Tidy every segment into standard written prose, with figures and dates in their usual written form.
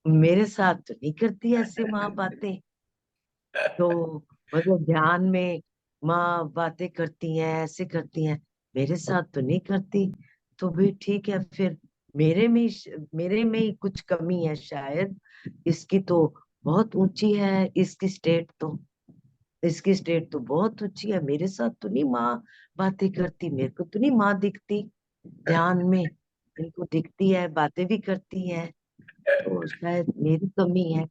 मेरे साथ तो नहीं करती ऐसे माँ बातें। तो मतलब ध्यान में माँ बातें करती हैं, ऐसे करती हैं, मेरे साथ तो नहीं करती। तो भी ठीक है फिर, मेरे में ही कुछ कमी है शायद। इसकी तो बहुत ऊंची है, इसकी स्टेट तो बहुत ऊंची है, मेरे साथ तो नहीं माँ बातें करती, मेरे को तो नहीं माँ दिखती ध्यान में। इनको दिखती है, बातें भी करती है, तो शायद मेरी कमी है।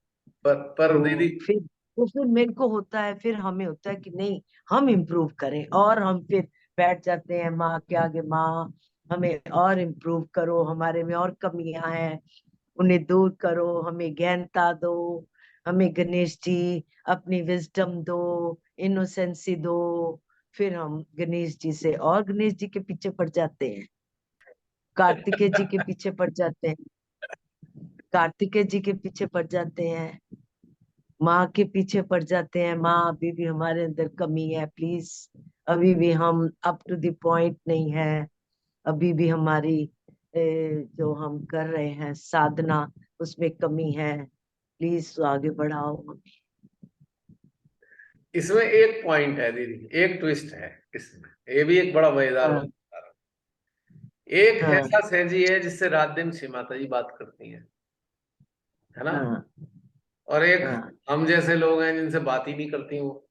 पर तो दीदी, फिर मेरे को होता है, फिर हमें होता है कि नहीं, हम इम्प्रूव करें, और हम फिर बैठ जाते हैं माँ के आगे, माँ हमें और इम्प्रूव करो, हमारे में और कमियां हैं, उन्हें दूर करो, हमें ज्ञानता दो, हमें गणेश जी अपनी विजडम दो, इनोसेंसी दो। फिर हम गणेश जी से और गणेश जी के पीछे पड़ जाते हैं, कार्तिकेय जी के पीछे पड़ जाते हैं, कार्तिकेय जी के पीछे पड़ जाते हैं, माँ के पीछे पड़ जाते हैं, माँ अभी भी हमारे अंदर कमी है प्लीज, अभी भी हम अप टू द पॉइंट नहीं है, अभी भी हमारी जो हम कर रहे हैं साधना, उसमें कमी है, प्लीज आगे बढ़ाओ हमें। इसमें एक पॉइंट है दीदी, एक ट्विस्ट है इसमें, ये भी एक बड़ा मजेदार बात हाँ बता रहा हूं। एक हाँ ऐसा सहजी है जिससे रात दिन श्री माता जी बात करती हैं, है ना। हाँ और एक हाँ हम जैसे लोग हैं जिनसे बात ही नहीं करती वो,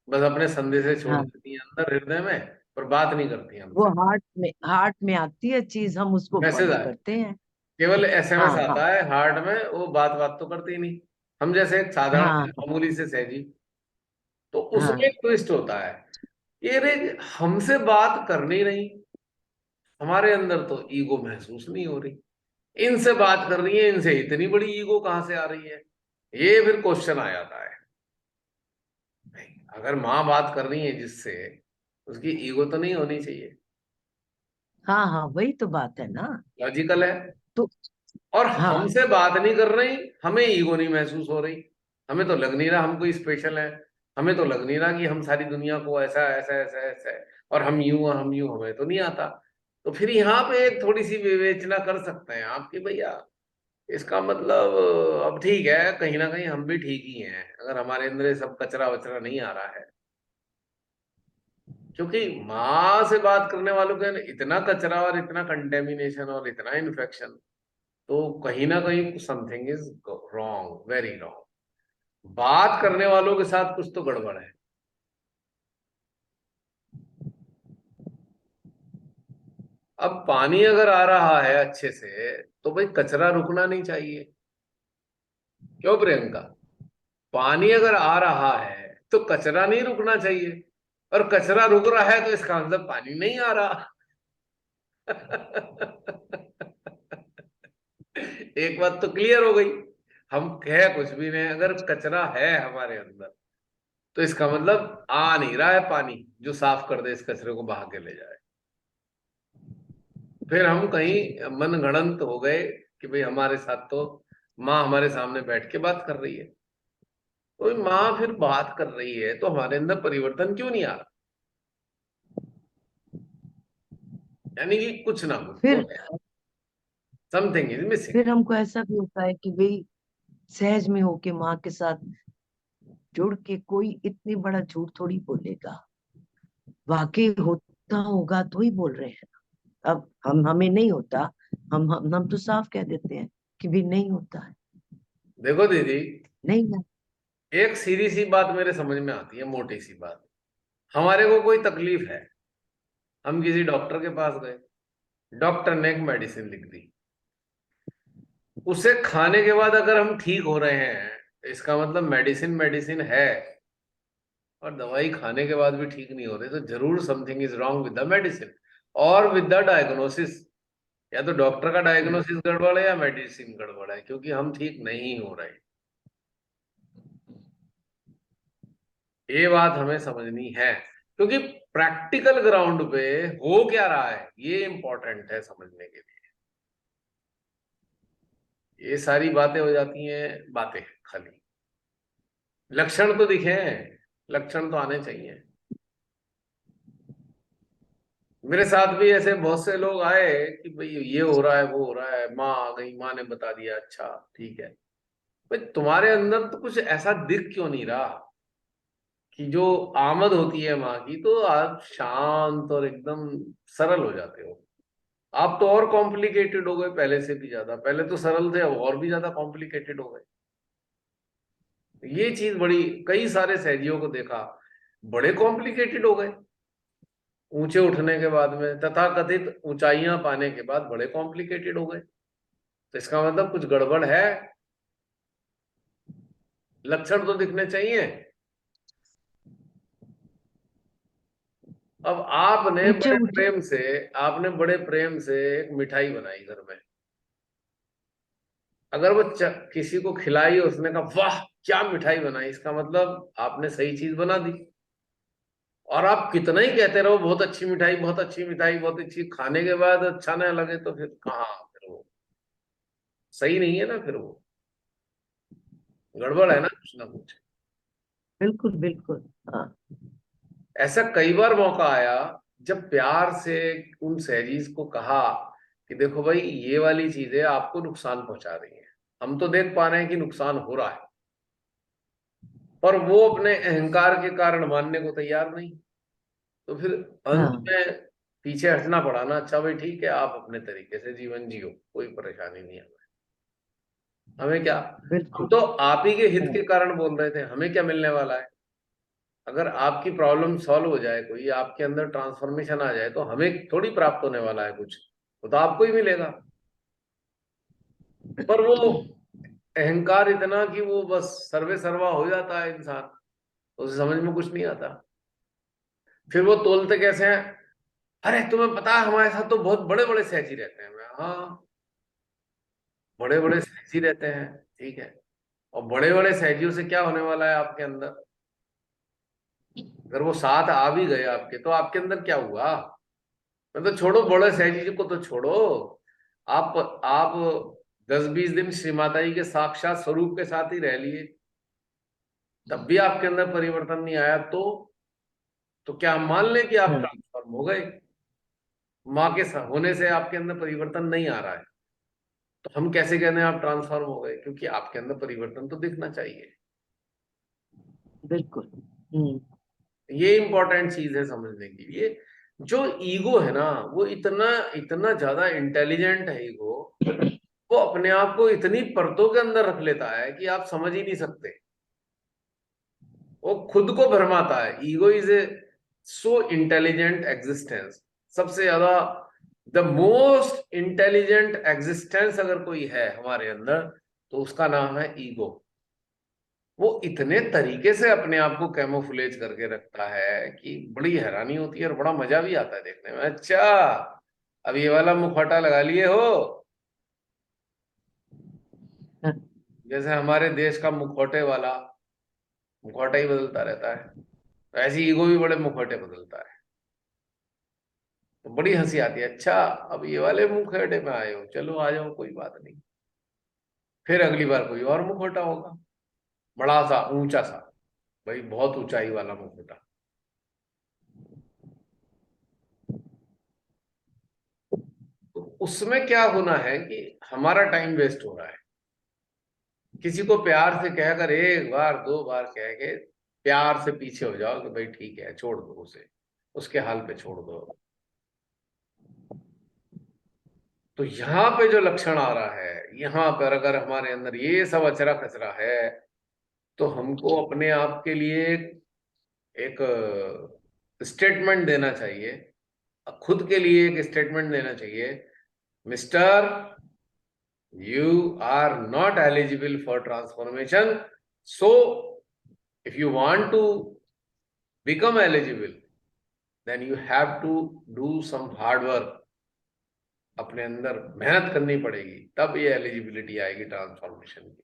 बस अपने संदेशे छोड़ हाँ। देती हैं अंदर हृदय में, पर बात नहीं करती हैं वो हमसे। हार्ट में आती है चीज, हम उसको मैसेज फॉलो आए, करते हैं। केवल एसएमएस हाँ हाँ आता है हार्ट में, वो बात बात तो करती ही नहीं। हम जैसे एक साधारण हाँ मामूली से सहजी, तो उसमें हाँ एक ट्विस्ट होता है, ये रे हमसे बात करनी नहीं, हमारे अंदर तो ईगो महसूस नहीं हो रही, इनसे बात कर रही है, इनसे इतनी बड़ी ईगो कहां से आ रही है। ये फिर क्वेश्चन आ जाता है, नहीं, अगर माँ बात कर रही है जिससे, उसकी ईगो तो नहीं होनी चाहिए। हाँ हाँ, वही तो बात है ना। लॉजिकल है। तो और हाँ हमसे बात नहीं कर रही, हमें ईगो नहीं महसूस हो रही, हमें तो लग नहीं रहा हम कोई स्पेशल है, हमें तो लग नहीं रहा कि हम सारी दुनिया को ऐसा ऐसा ऐसा ऐसा है, और हम यूं, हमें तो नहीं आता। तो फिर यहाँ पे एक थोड़ी सी विवेचना कर सकते हैं आप कि भैया, इसका मतलब अब ठीक है, कहीं ना कहीं हम भी ठीक ही हैं अगर हमारे अंदर ये सब कचरा वचरा नहीं आ रहा है। क्योंकि माँ से बात करने वालों के अंदर इतना कचरा और इतना कंटेमिनेशन और इतना इन्फेक्शन, तो कहीं ना कहीं something is wrong, very wrong. बात करने वालों के साथ कुछ तो गड़बड़ है। अब पानी अगर आ रहा है अच्छे से, तो भाई कचरा रुकना नहीं चाहिए। क्यों प्रियंका? पानी अगर आ रहा है तो कचरा नहीं रुकना चाहिए, और कचरा रुक रहा है तो इसका मतलब पानी नहीं आ रहा। एक बात तो क्लियर हो गई, हम कह कुछ भी नहीं, अगर कचरा है हमारे अंदर तो इसका मतलब आ नहीं रहा है पानी जो साफ कर दे इस कचरे को बहा के ले जाए। फिर हम कहीं मनगढ़ंत हो गए कि भाई हमारे साथ तो माँ हमारे सामने बैठ के बात कर रही है, तो माँ फिर बात कर रही है तो हमारे अंदर परिवर्तन क्यों नहीं आ रहा? यानी कि कुछ ना कुछ तो फिर है, समथिंग इज मिसिंग। फिर हमको ऐसा भी होता है कि भाई सहज में होके माँ के साथ जुड़ के कोई इतनी बड़ा झूठ थोड़ी बोलेगा, वाकई होता होगा तो ही बोल रहे हैं। अब हमें नहीं होता, हम तो साफ कह देते हैं कि भी नहीं होता है, देखो दीदी, नहीं है। एक सीधी सी बात मेरे समझ में आती है, मोटी सी बात। हमारे को कोई तकलीफ है, हम किसी डॉक्टर के पास गए, डॉक्टर ने एक मेडिसिन लिख दी, उसे खाने के बाद अगर हम ठीक हो रहे हैं, इसका मतलब मेडिसिन मेडिसिन है, और दवाई खाने के बाद भी ठीक नहीं हो रही, तो जरूर something is wrong with the medicine और विद द डायग्नोसिस। या तो डॉक्टर का डायग्नोसिस गड़बड़ है या मेडिसिन गड़बड़ है, क्योंकि हम ठीक नहीं हो रहे। ये बात हमें समझनी है, क्योंकि प्रैक्टिकल ग्राउंड पे हो क्या रहा है ये इंपॉर्टेंट है समझने के लिए। ये सारी बातें हो जाती हैं बातें खाली, लक्षण तो दिखे, लक्षण तो आने चाहिए। मेरे साथ भी ऐसे बहुत से लोग आए कि भाई ये हो रहा है वो हो रहा है, माँ आ गई, माँ ने बता दिया, अच्छा ठीक है। भाई तुम्हारे अंदर तो कुछ ऐसा दिख क्यों नहीं रहा कि जो आमद होती है माँ की, तो आप शांत और एकदम सरल हो जाते हो। आप तो और कॉम्प्लिकेटेड हो गए पहले से भी ज्यादा, पहले तो सरल थे अब और भी ज्यादा कॉम्प्लिकेटेड हो गए। ये चीज बड़ी, कई सारे सहजियों को देखा बड़े कॉम्प्लिकेटेड हो गए ऊंचे उठने के बाद में, तथाकथित ऊंचाइयां पाने के बाद बड़े कॉम्प्लिकेटेड हो गए। तो इसका मतलब कुछ गड़बड़ है, लक्षण तो दिखने चाहिए। अब ऊंचे ऊंचे। आपने बड़े प्रेम से एक मिठाई बनाई घर में, अगर वो किसी को खिलाई, उसने कहा वाह क्या मिठाई बनाई, इसका मतलब आपने सही चीज बना दी। और आप कितना ही कहते रहो बहुत अच्छी मिठाई, बहुत अच्छी मिठाई, बहुत अच्छी, खाने के बाद अच्छा ना लगे तो फिर कहाँ, फिर वो सही नहीं है ना, फिर वो गड़बड़ है ना कुछ। बिल्कुल बिल्कुल। हाँ। ऐसा कई बार मौका आया जब प्यार से उन सहजीज को कहा कि देखो भाई ये वाली चीजें आपको नुकसान पहुंचा रही हैं, हम तो देख पा रहे हैं कि नुकसान हो रहा है, पर वो अपने अहंकार के कारण मानने को तैयार नहीं। तो फिर अंत हाँ। में पीछे हटना पड़ा ना, अच्छा भाई ठीक है आप अपने तरीके से जीवन जियो, कोई परेशानी नहीं है, हमें क्या, हम बिल्कुल। तो आप ही के हित हाँ। के कारण बोल रहे थे, हमें क्या मिलने वाला है। अगर आपकी प्रॉब्लम सॉल्व हो जाए, कोई आपके अंदर ट्रांसफॉर्मेशन आ जाए, तो हमें थोड़ी प्राप्त होने वाला है कुछ, वो तो आपको ही मिलेगा। पर वो अहंकार इतना कि वो बस सर्वे सर्वा हो जाता है इंसान, उसे समझ में कुछ नहीं आता। फिर वो तोलते कैसे हैं, अरे तुम्हें पता है हमारे साथ तो बहुत बड़े बड़े सहजी रहते हैं। मैं हाँ, बड़े बड़े सहजी रहते हैं, ठीक है, और बड़े बड़े सहजियों से क्या होने वाला है आपके अंदर, अगर वो साथ आ भी गए आपके, तो आपके अंदर क्या हुआ। मतलब छोड़ो बड़े सहजी जी को तो छोड़ो, आप 10-20 दिन श्री माता जी के साक्षात स्वरूप के साथ ही रह लिए, तब भी आपके अंदर परिवर्तन नहीं आया, तो क्या हम मान लें कि आप हाँ। ट्रांसफॉर्म हो गए। माँ के होने से आपके अंदर परिवर्तन नहीं आ रहा है, तो हम कैसे कहते हैं आप ट्रांसफॉर्म हो गए, क्योंकि आपके अंदर परिवर्तन तो दिखना चाहिए। बिल्कुल। हम्म। ये इंपॉर्टेंट चीज है समझने की। ये जो ईगो है ना, वो इतना इतना ज्यादा इंटेलिजेंट है ईगो, वो अपने आप को इतनी परतों के अंदर रख लेता है कि आप समझ ही नहीं सकते। वो खुद को भरमाता है। Ego is a so intelligent existence, सबसे ज्यादा, द मोस्ट इंटेलिजेंट एग्जिस्टेंस अगर कोई है हमारे अंदर, तो उसका नाम है ईगो। वो इतने तरीके से अपने आप को कैमोफ्लेज करके रखता है कि बड़ी हैरानी होती है और बड़ा मजा भी आता है देखने में। अच्छा अब ये वाला मुखौटा लगा लिए हो, हाँ। जैसे हमारे देश का मुखौटे वाला मुखौटा ही बदलता रहता है, तो ऐसी ईगो भी बड़े मुखौटे बदलता है। तो बड़ी हंसी आती है, अच्छा अब ये वाले मुखौटे में आए हो, चलो आ जाओ कोई बात नहीं, फिर अगली बार कोई और मुखौटा होगा, बड़ा सा ऊंचा सा, भाई बहुत ऊंचाई वाला मुखौटा। तो उसमें क्या होना है कि हमारा टाइम वेस्ट हो रहा है। किसी को प्यार से कहकर एक बार दो बार कह के प्यार से पीछे हो जाओ कि भाई ठीक है छोड़ दो उसे, उसके हाल पे छोड़ दो। तो यहाँ पे जो लक्षण आ रहा है, यहाँ पर अगर हमारे अंदर ये सब अचरा कचरा है, तो हमको अपने आप के लिए एक स्टेटमेंट देना चाहिए, खुद के लिए एक स्टेटमेंट देना चाहिए, mister you are not eligible for transformation, so if you want to become eligible, then you have to do some hard work, अपने अंदर मेहनत करनी पड़ेगी, तब ये एलिजिबिलिटी आएगी ट्रांसफॉर्मेशन की,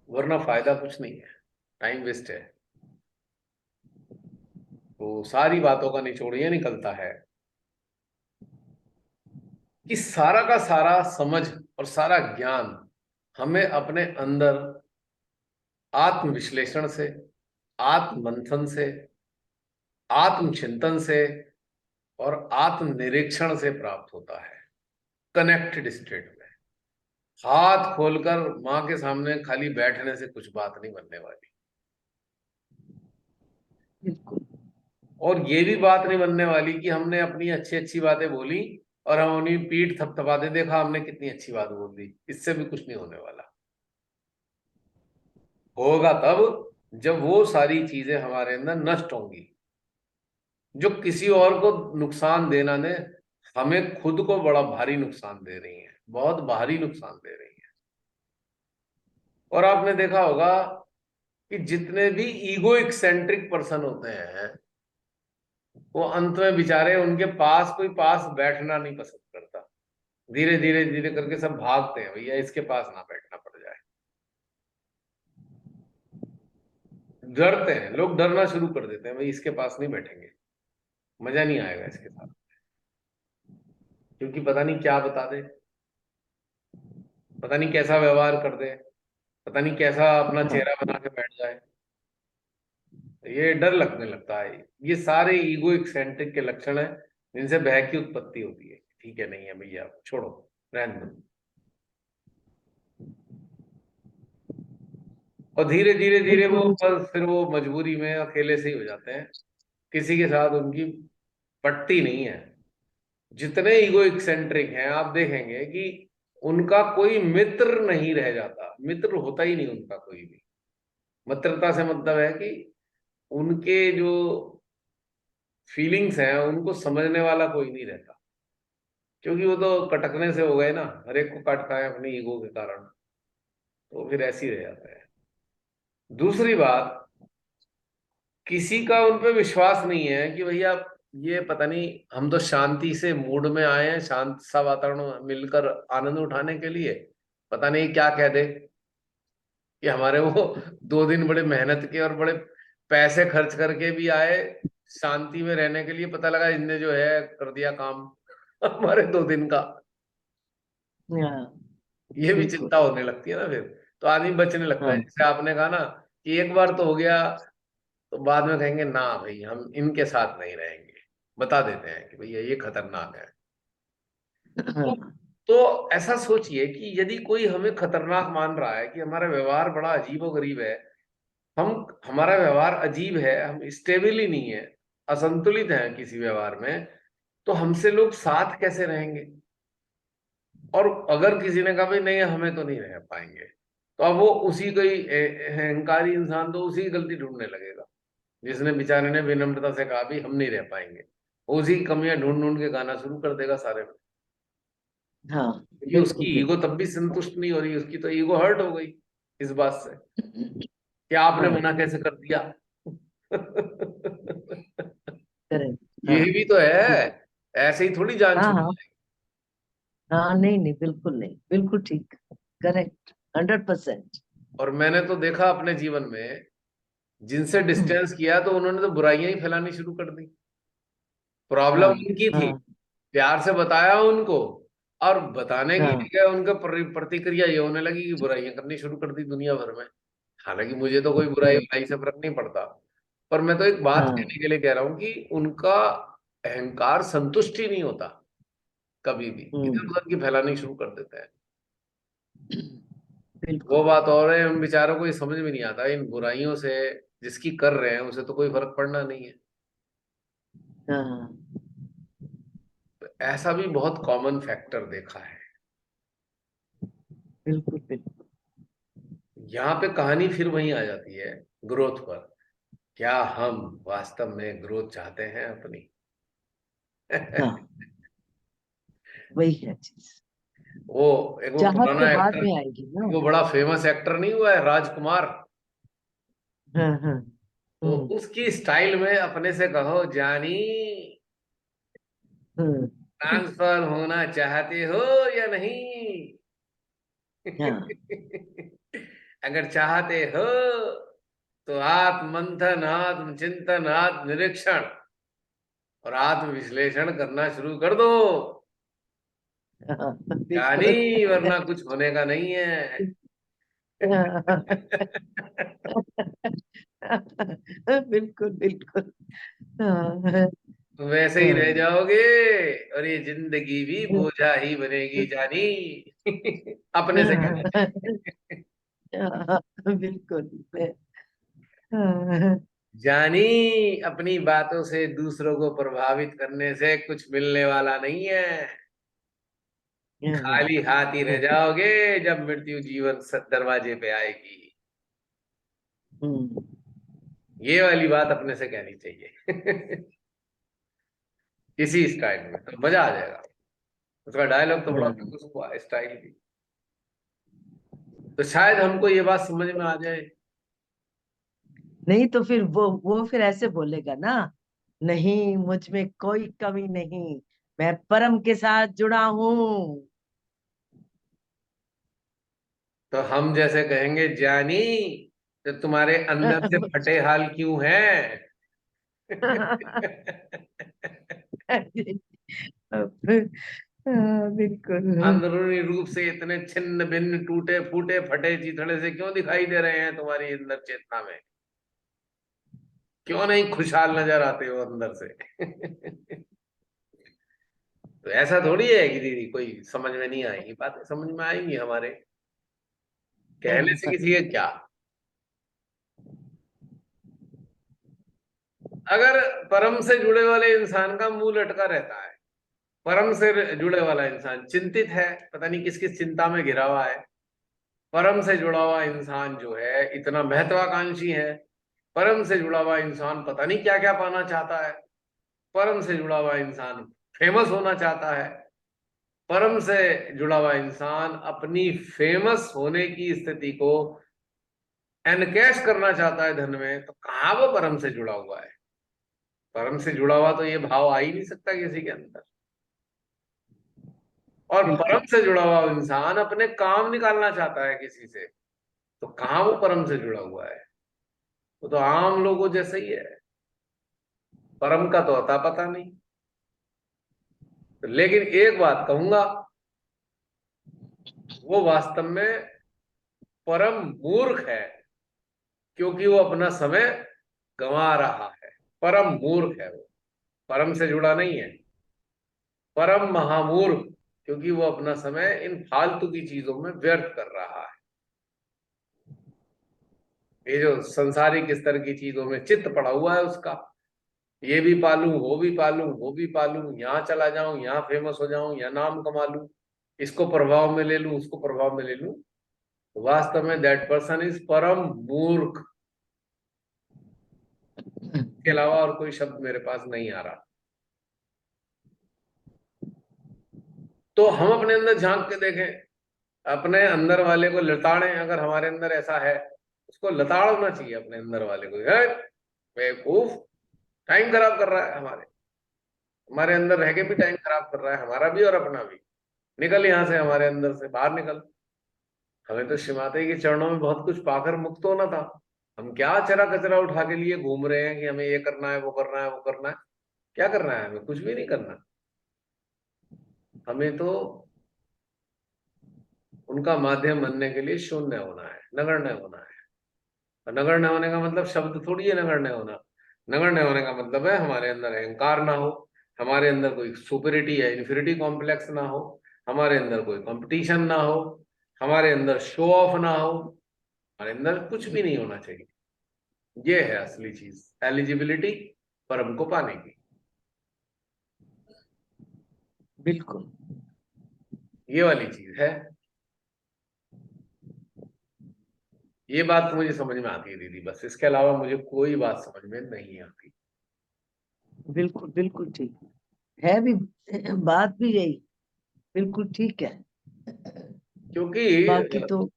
वरना फायदा कुछ नहीं है, टाइम वेस्ट है। तो सारी बातों का निचोड़ ये निकलता है कि सारा का सारा समझ और सारा ज्ञान हमें अपने अंदर आत्म विश्लेषण से, आत्म मंथन से, आत्मचिंतन से और आत्म निरीक्षण से प्राप्त होता है, कनेक्टेड स्टेट में। हाथ खोलकर माँ के सामने खाली बैठने से कुछ बात नहीं बनने वाली। बिल्कुल। और ये भी बात नहीं बनने वाली कि हमने अपनी अच्छी अच्छी बातें बोली और हम उन्हीं पीठ थपथपाते, देखा हमने कितनी अच्छी बात बोल दी। इससे भी कुछ नहीं होने वाला। होगा तब जब वो सारी चीजें हमारे अंदर नष्ट होंगी, जो किसी और को नुकसान देना ने, हमें खुद को बड़ा भारी नुकसान दे रही है, बहुत भारी नुकसान दे रही है। और आपने देखा होगा कि जितने भी ईगो एक्सेंट्रिक पर्सन होते हैं, वो अंत में बेचारे, उनके पास कोई पास बैठना नहीं पसंद करता। धीरे धीरे धीरे करके सब भागते हैं, भैया इसके पास ना बैठना पड़ जाए। डरते हैं लोग, डरना शुरू कर देते हैं, भाई इसके पास नहीं बैठेंगे, मजा नहीं आएगा इसके साथ, क्योंकि पता नहीं क्या बता दे, पता नहीं कैसा व्यवहार कर दे, पता नहीं कैसा अपना हाँ चेहरा बना के बैठ जाए। ये डर लगने लगता है। ये सारे ईगो एक्सेंट्रिक के लक्षण है, जिनसे भय की उत्पत्ति होती है। ठीक है, नहीं है भैया, छोड़ो, रहने दो। और धीरे धीरे धीरे वो बिल्कुल। बस फिर वो मजबूरी में अकेले से ही हो जाते हैं, किसी के साथ उनकी पटती नहीं है। जितने ईगो एक्सेंट्रिक हैं आप देखेंगे कि उनका कोई मित्र नहीं रह जाता, मित्र होता ही नहीं उनका कोई भी। मित्रता से मतलब है कि उनके जो फीलिंग्स हैं उनको समझने वाला कोई नहीं रहता, क्योंकि वो तो कटकने से हो गए ना, हर एक को काटता है अपनी ईगो के कारण। तो फिर ऐसे ही रह जाता है। दूसरी बात, किसी का उन पे विश्वास नहीं है कि भैया ये पता नहीं, हम तो शांति से मूड में आए हैं, शांत सा वातावरण मिलकर आनंद उठाने के लिए, पता नहीं क्या कह दे कि हमारे वो 2 दिन बड़े मेहनत के और बड़े पैसे खर्च करके भी आए शांति में रहने के लिए, पता लगा इनने जो है कर दिया काम हमारे 2 दिन का। हाँ ये भी बिल्कुल। चिंता होने लगती है ना फिर, तो आदमी बचने लगता है। हाँ जैसे आपने कहा ना कि एक बार तो हो गया, तो बाद में कहेंगे ना भाई हम इनके साथ नहीं रहेंगे, बता देते हैं कि भैया ये खतरनाक है। तो, हाँ। तो ऐसा सोचिए कि यदि कोई हमें खतरनाक मान रहा है कि हमारा व्यवहार बड़ा अजीबो गरीब है, हम हमारा व्यवहार अजीब है, हम स्टेबल ही नहीं है, असंतुलित हैं किसी व्यवहार में, तो हमसे लोग साथ कैसे रहेंगे? और अगर किसी ने कहा भाई नहीं हमें तो नहीं रह पाएंगे, तो अब वो उसी कोई अहंकारी इंसान तो उसी की गलती ढूंढने लगेगा, जिसने बेचारे ने विनम्रता से कहा भी हम नहीं रह पाएंगे। वो उसी की कमियां ढूंढ ढूंढ के गाना शुरू कर देगा सारे में। हाँ क्योंकि बिल्कुल उसकी ईगो बिल्कुल। तब भी संतुष्ट नहीं हो रही, उसकी तो ईगो हर्ट हो गई इस बात से कि आपने हाँ मना कैसे कर दिया। करेक्ट। ये हाँ भी तो है, बिल्कुल। ऐसे ही थोड़ी जान हाँ छूट हाँ जाएगी। हाँ, नहीं नहीं, बिल्कुल नहीं, बिल्कुल ठीक। करेक्ट। 100%। और मैंने तो देखा अपने जीवन में, जिनसे डिस्टेंस किया तो उन्होंने तो बुराइयां ही फैलानी शुरू कर दी। प्रॉब्लम हाँ उनकी थी, हाँ प्यार से बताया उनको, और बताने की हाँ जगह उनका प्रतिक्रिया ये होने लगी कि बुराइयां करनी शुरू कर दी दुनिया भर में। हालांकि मुझे तो कोई बुराई करेक्ट। बुराई से फर्क नहीं पड़ता, पर मैं तो एक बात हाँ कहने के लिए कह रहा हूँ कि उनका अहंकार संतुष्ट ही नहीं होता, कभी भी इधर हम्म। उधर की फैलानी शुरू कर देते हैं। वो बिल्कुल। बात और है, उन बेचारों को ये समझ में नहीं आता इन बुराइयों से जिसकी कर रहे हैं उसे तो कोई फर्क पड़ना नहीं है। हाँ ऐसा भी बहुत कॉमन फैक्टर देखा है। बिल्कुल बिल्कुल। यहाँ पे कहानी फिर वहीं आ जाती है, ग्रोथ पर। क्या हम वास्तव में ग्रोथ चाहते हैं अपनी? हाँ वही है चीज। वो एक वो चाहत तो पुराना बाद एक्टर, में आएगी ना। वो बड़ा फेमस एक्टर नहीं हुआ है राजकुमार, हाँ हाँ। तो हम्म उसकी स्टाइल में अपने से कहो जानी, हम्म। ट्रांसफर होना चाहते हो या नहीं? हाँ अगर चाहते हो तो आत्म मंथन, आत्म चिंतन, आत्म निरीक्षण और आत्म विश्लेषण करना शुरू कर दो, हाँ, जानी, बिल्कुल। वरना कुछ होने का नहीं है। हाँ, बिल्कुल बिल्कुल। हाँ वैसे ही रह जाओगे और ये जिंदगी भी बोझा ही बनेगी जानी। अपने से कहना चाहिए। बिल्कुल। हाँ, जानी, अपनी बातों से दूसरों को प्रभावित करने से कुछ मिलने वाला नहीं है। खाली हाथ ही रह जाओगे जब मृत्यु जीवन दरवाजे पे आएगी। हम्म, ये वाली बात अपने से कहनी चाहिए। इसी स्टाइल में तो मजा आ जाएगा। उसका डायलॉग तो बड़ा हम्म। फेमस हुआ, स्टाइल भी। तो शायद हमको ये बात समझ में आ जाए। नहीं तो फिर वो फिर ऐसे बोलेगा ना, नहीं मुझ में कोई कमी नहीं, मैं परम के साथ जुड़ा हूँ। तो हम जैसे कहेंगे, जानी तो तुम्हारे अंदर से फटे हाल क्यों हैं? बिल्कुल। अंदरूनी रूप से इतने छिन्न भिन्न टूटे फूटे फटे चिथड़े से क्यों दिखाई दे रहे हैं तुम्हारी अंदर चेतना में? क्यों नहीं खुशहाल नजर आते हो अंदर से? तो ऐसा थोड़ी है कि दीदी कोई समझ में नहीं आएगी, बातें समझ में आएंगी हमारे कहने से किसी के क्या। अगर परम से जुड़े वाले इंसान का मुंह लटका रहता है, परम से जुड़े वाला इंसान चिंतित है, पता नहीं किस किस चिंता में घिरा हुआ है, परम से जुड़ा हुआ इंसान जो है इतना महत्वाकांक्षी है, परम से जुड़ा हुआ इंसान पता नहीं क्या क्या पाना चाहता है, परम से जुड़ा हुआ इंसान फेमस होना चाहता है, परम से जुड़ा हुआ इंसान अपनी फेमस होने की स्थिति को एनकैश करना चाहता है धन में, तो कहां वो परम से जुड़ा हुआ है? परम से जुड़ा हुआ तो ये भाव आ ही नहीं सकता किसी के अंदर। और परम बिल्कुल। से जुड़ा हुआ इंसान अपने काम निकालना चाहता है किसी से, तो कहां वो परम से जुड़ा हुआ है? वो तो आम लोगों जैसे ही है, परम का तो अता पता नहीं। लेकिन एक बात कहूंगा, वो वास्तव में परम मूर्ख है, क्योंकि वो अपना समय गंवा रहा है। परम मूर्ख है वो, परम से जुड़ा नहीं है। परम महामूर्ख, क्योंकि वो अपना समय इन फालतू की चीजों में व्यर्थ कर रहा है। ये जो संसारिक स्तर की चीजों में चित्त पड़ा हुआ है उसका, ये भी पालूं, वो भी पालूं, वो भी पालूं, यहाँ चला जाऊं, यहाँ फेमस हो जाऊं, यहाँ नाम कमा लूं, इसको प्रभाव में ले लूं, उसको प्रभाव में ले लूं। वास्तव में दैट पर्सन इज परम मूर्ख। के अलावा और कोई शब्द मेरे पास नहीं आ रहा। तो हम अपने अंदर झांक के देखें, अपने अंदर वाले को लताड़ें, अगर हमारे अंदर ऐसा है, उसको लताड़ना चाहिए अपने अंदर वाले को। है बेवकूफ, टाइम खराब कर रहा है हमारे हमारे अंदर रह के भी टाइम खराब कर रहा है, हमारा भी और अपना भी। निकल यहां से, हमारे अंदर से बाहर निकल। हमें तो श्रीमाता जी के चरणों में बहुत कुछ पाकर मुक्त होना था। हम क्या चरा कचरा उठा के लिए घूम रहे हैं कि हमें ये करना है, वो करना है, वो करना है। क्या करना है? हमें कुछ भी नहीं करना। हमें तो उनका माध्यम बनने के लिए शून्य होना है, नगण्य होना है। और नगण्य होने का मतलब शब्द थोड़ी है नगण्य होना। नगण्य होने का मतलब है हमारे अंदर अहंकार ना हो, हमारे अंदर कोई सुपरिटी या इन्फिनिटी कॉम्प्लेक्स ना हो, हमारे अंदर कोई कंपटीशन ना हो, हमारे अंदर शो ऑफ ना हो, हमारे अंदर कुछ भी नहीं होना चाहिए। ये है असली चीज, एलिजिबिलिटी परम को पाने की। बिल्कुल। ये वाली चीज है। ये बात मुझे समझ में आती है दीदी, बस इसके अलावा मुझे कोई बात समझ में नहीं आती। बिल्कुल बिल्कुल ठीक है भी, बात भी यही बिल्कुल ठीक है। क्योंकि बाकी तो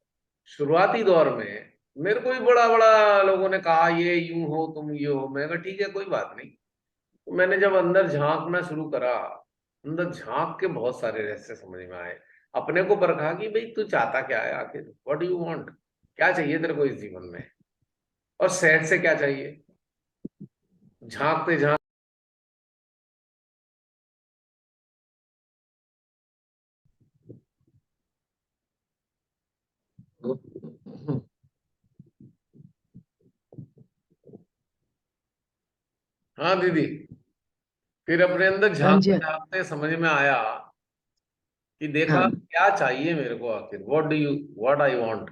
शुरुआती दौर में मेरे को भी बड़ा बड़ा लोगों ने कहा, ये यूं हो, तुम ये हो। मैं कहा ठीक है, कोई बात नहीं। तो मैंने जब अंदर झांकना शुरू करा, अंदर झांक के बहुत सारे रहस्य समझ में आए। अपने को परखा कि भाई तू चाहता क्या है आखिर, व्हाट डू यू वांट, क्या चाहिए तेरे को इस जीवन में, और सेहत से क्या चाहिए। झांकते झांक हाँ दीदी। फिर अपने अंदर हाँ झांकते जी। झांकते समझ में आया कि देखा हाँ। क्या चाहिए मेरे को, आखिर व्हाट आई वांट।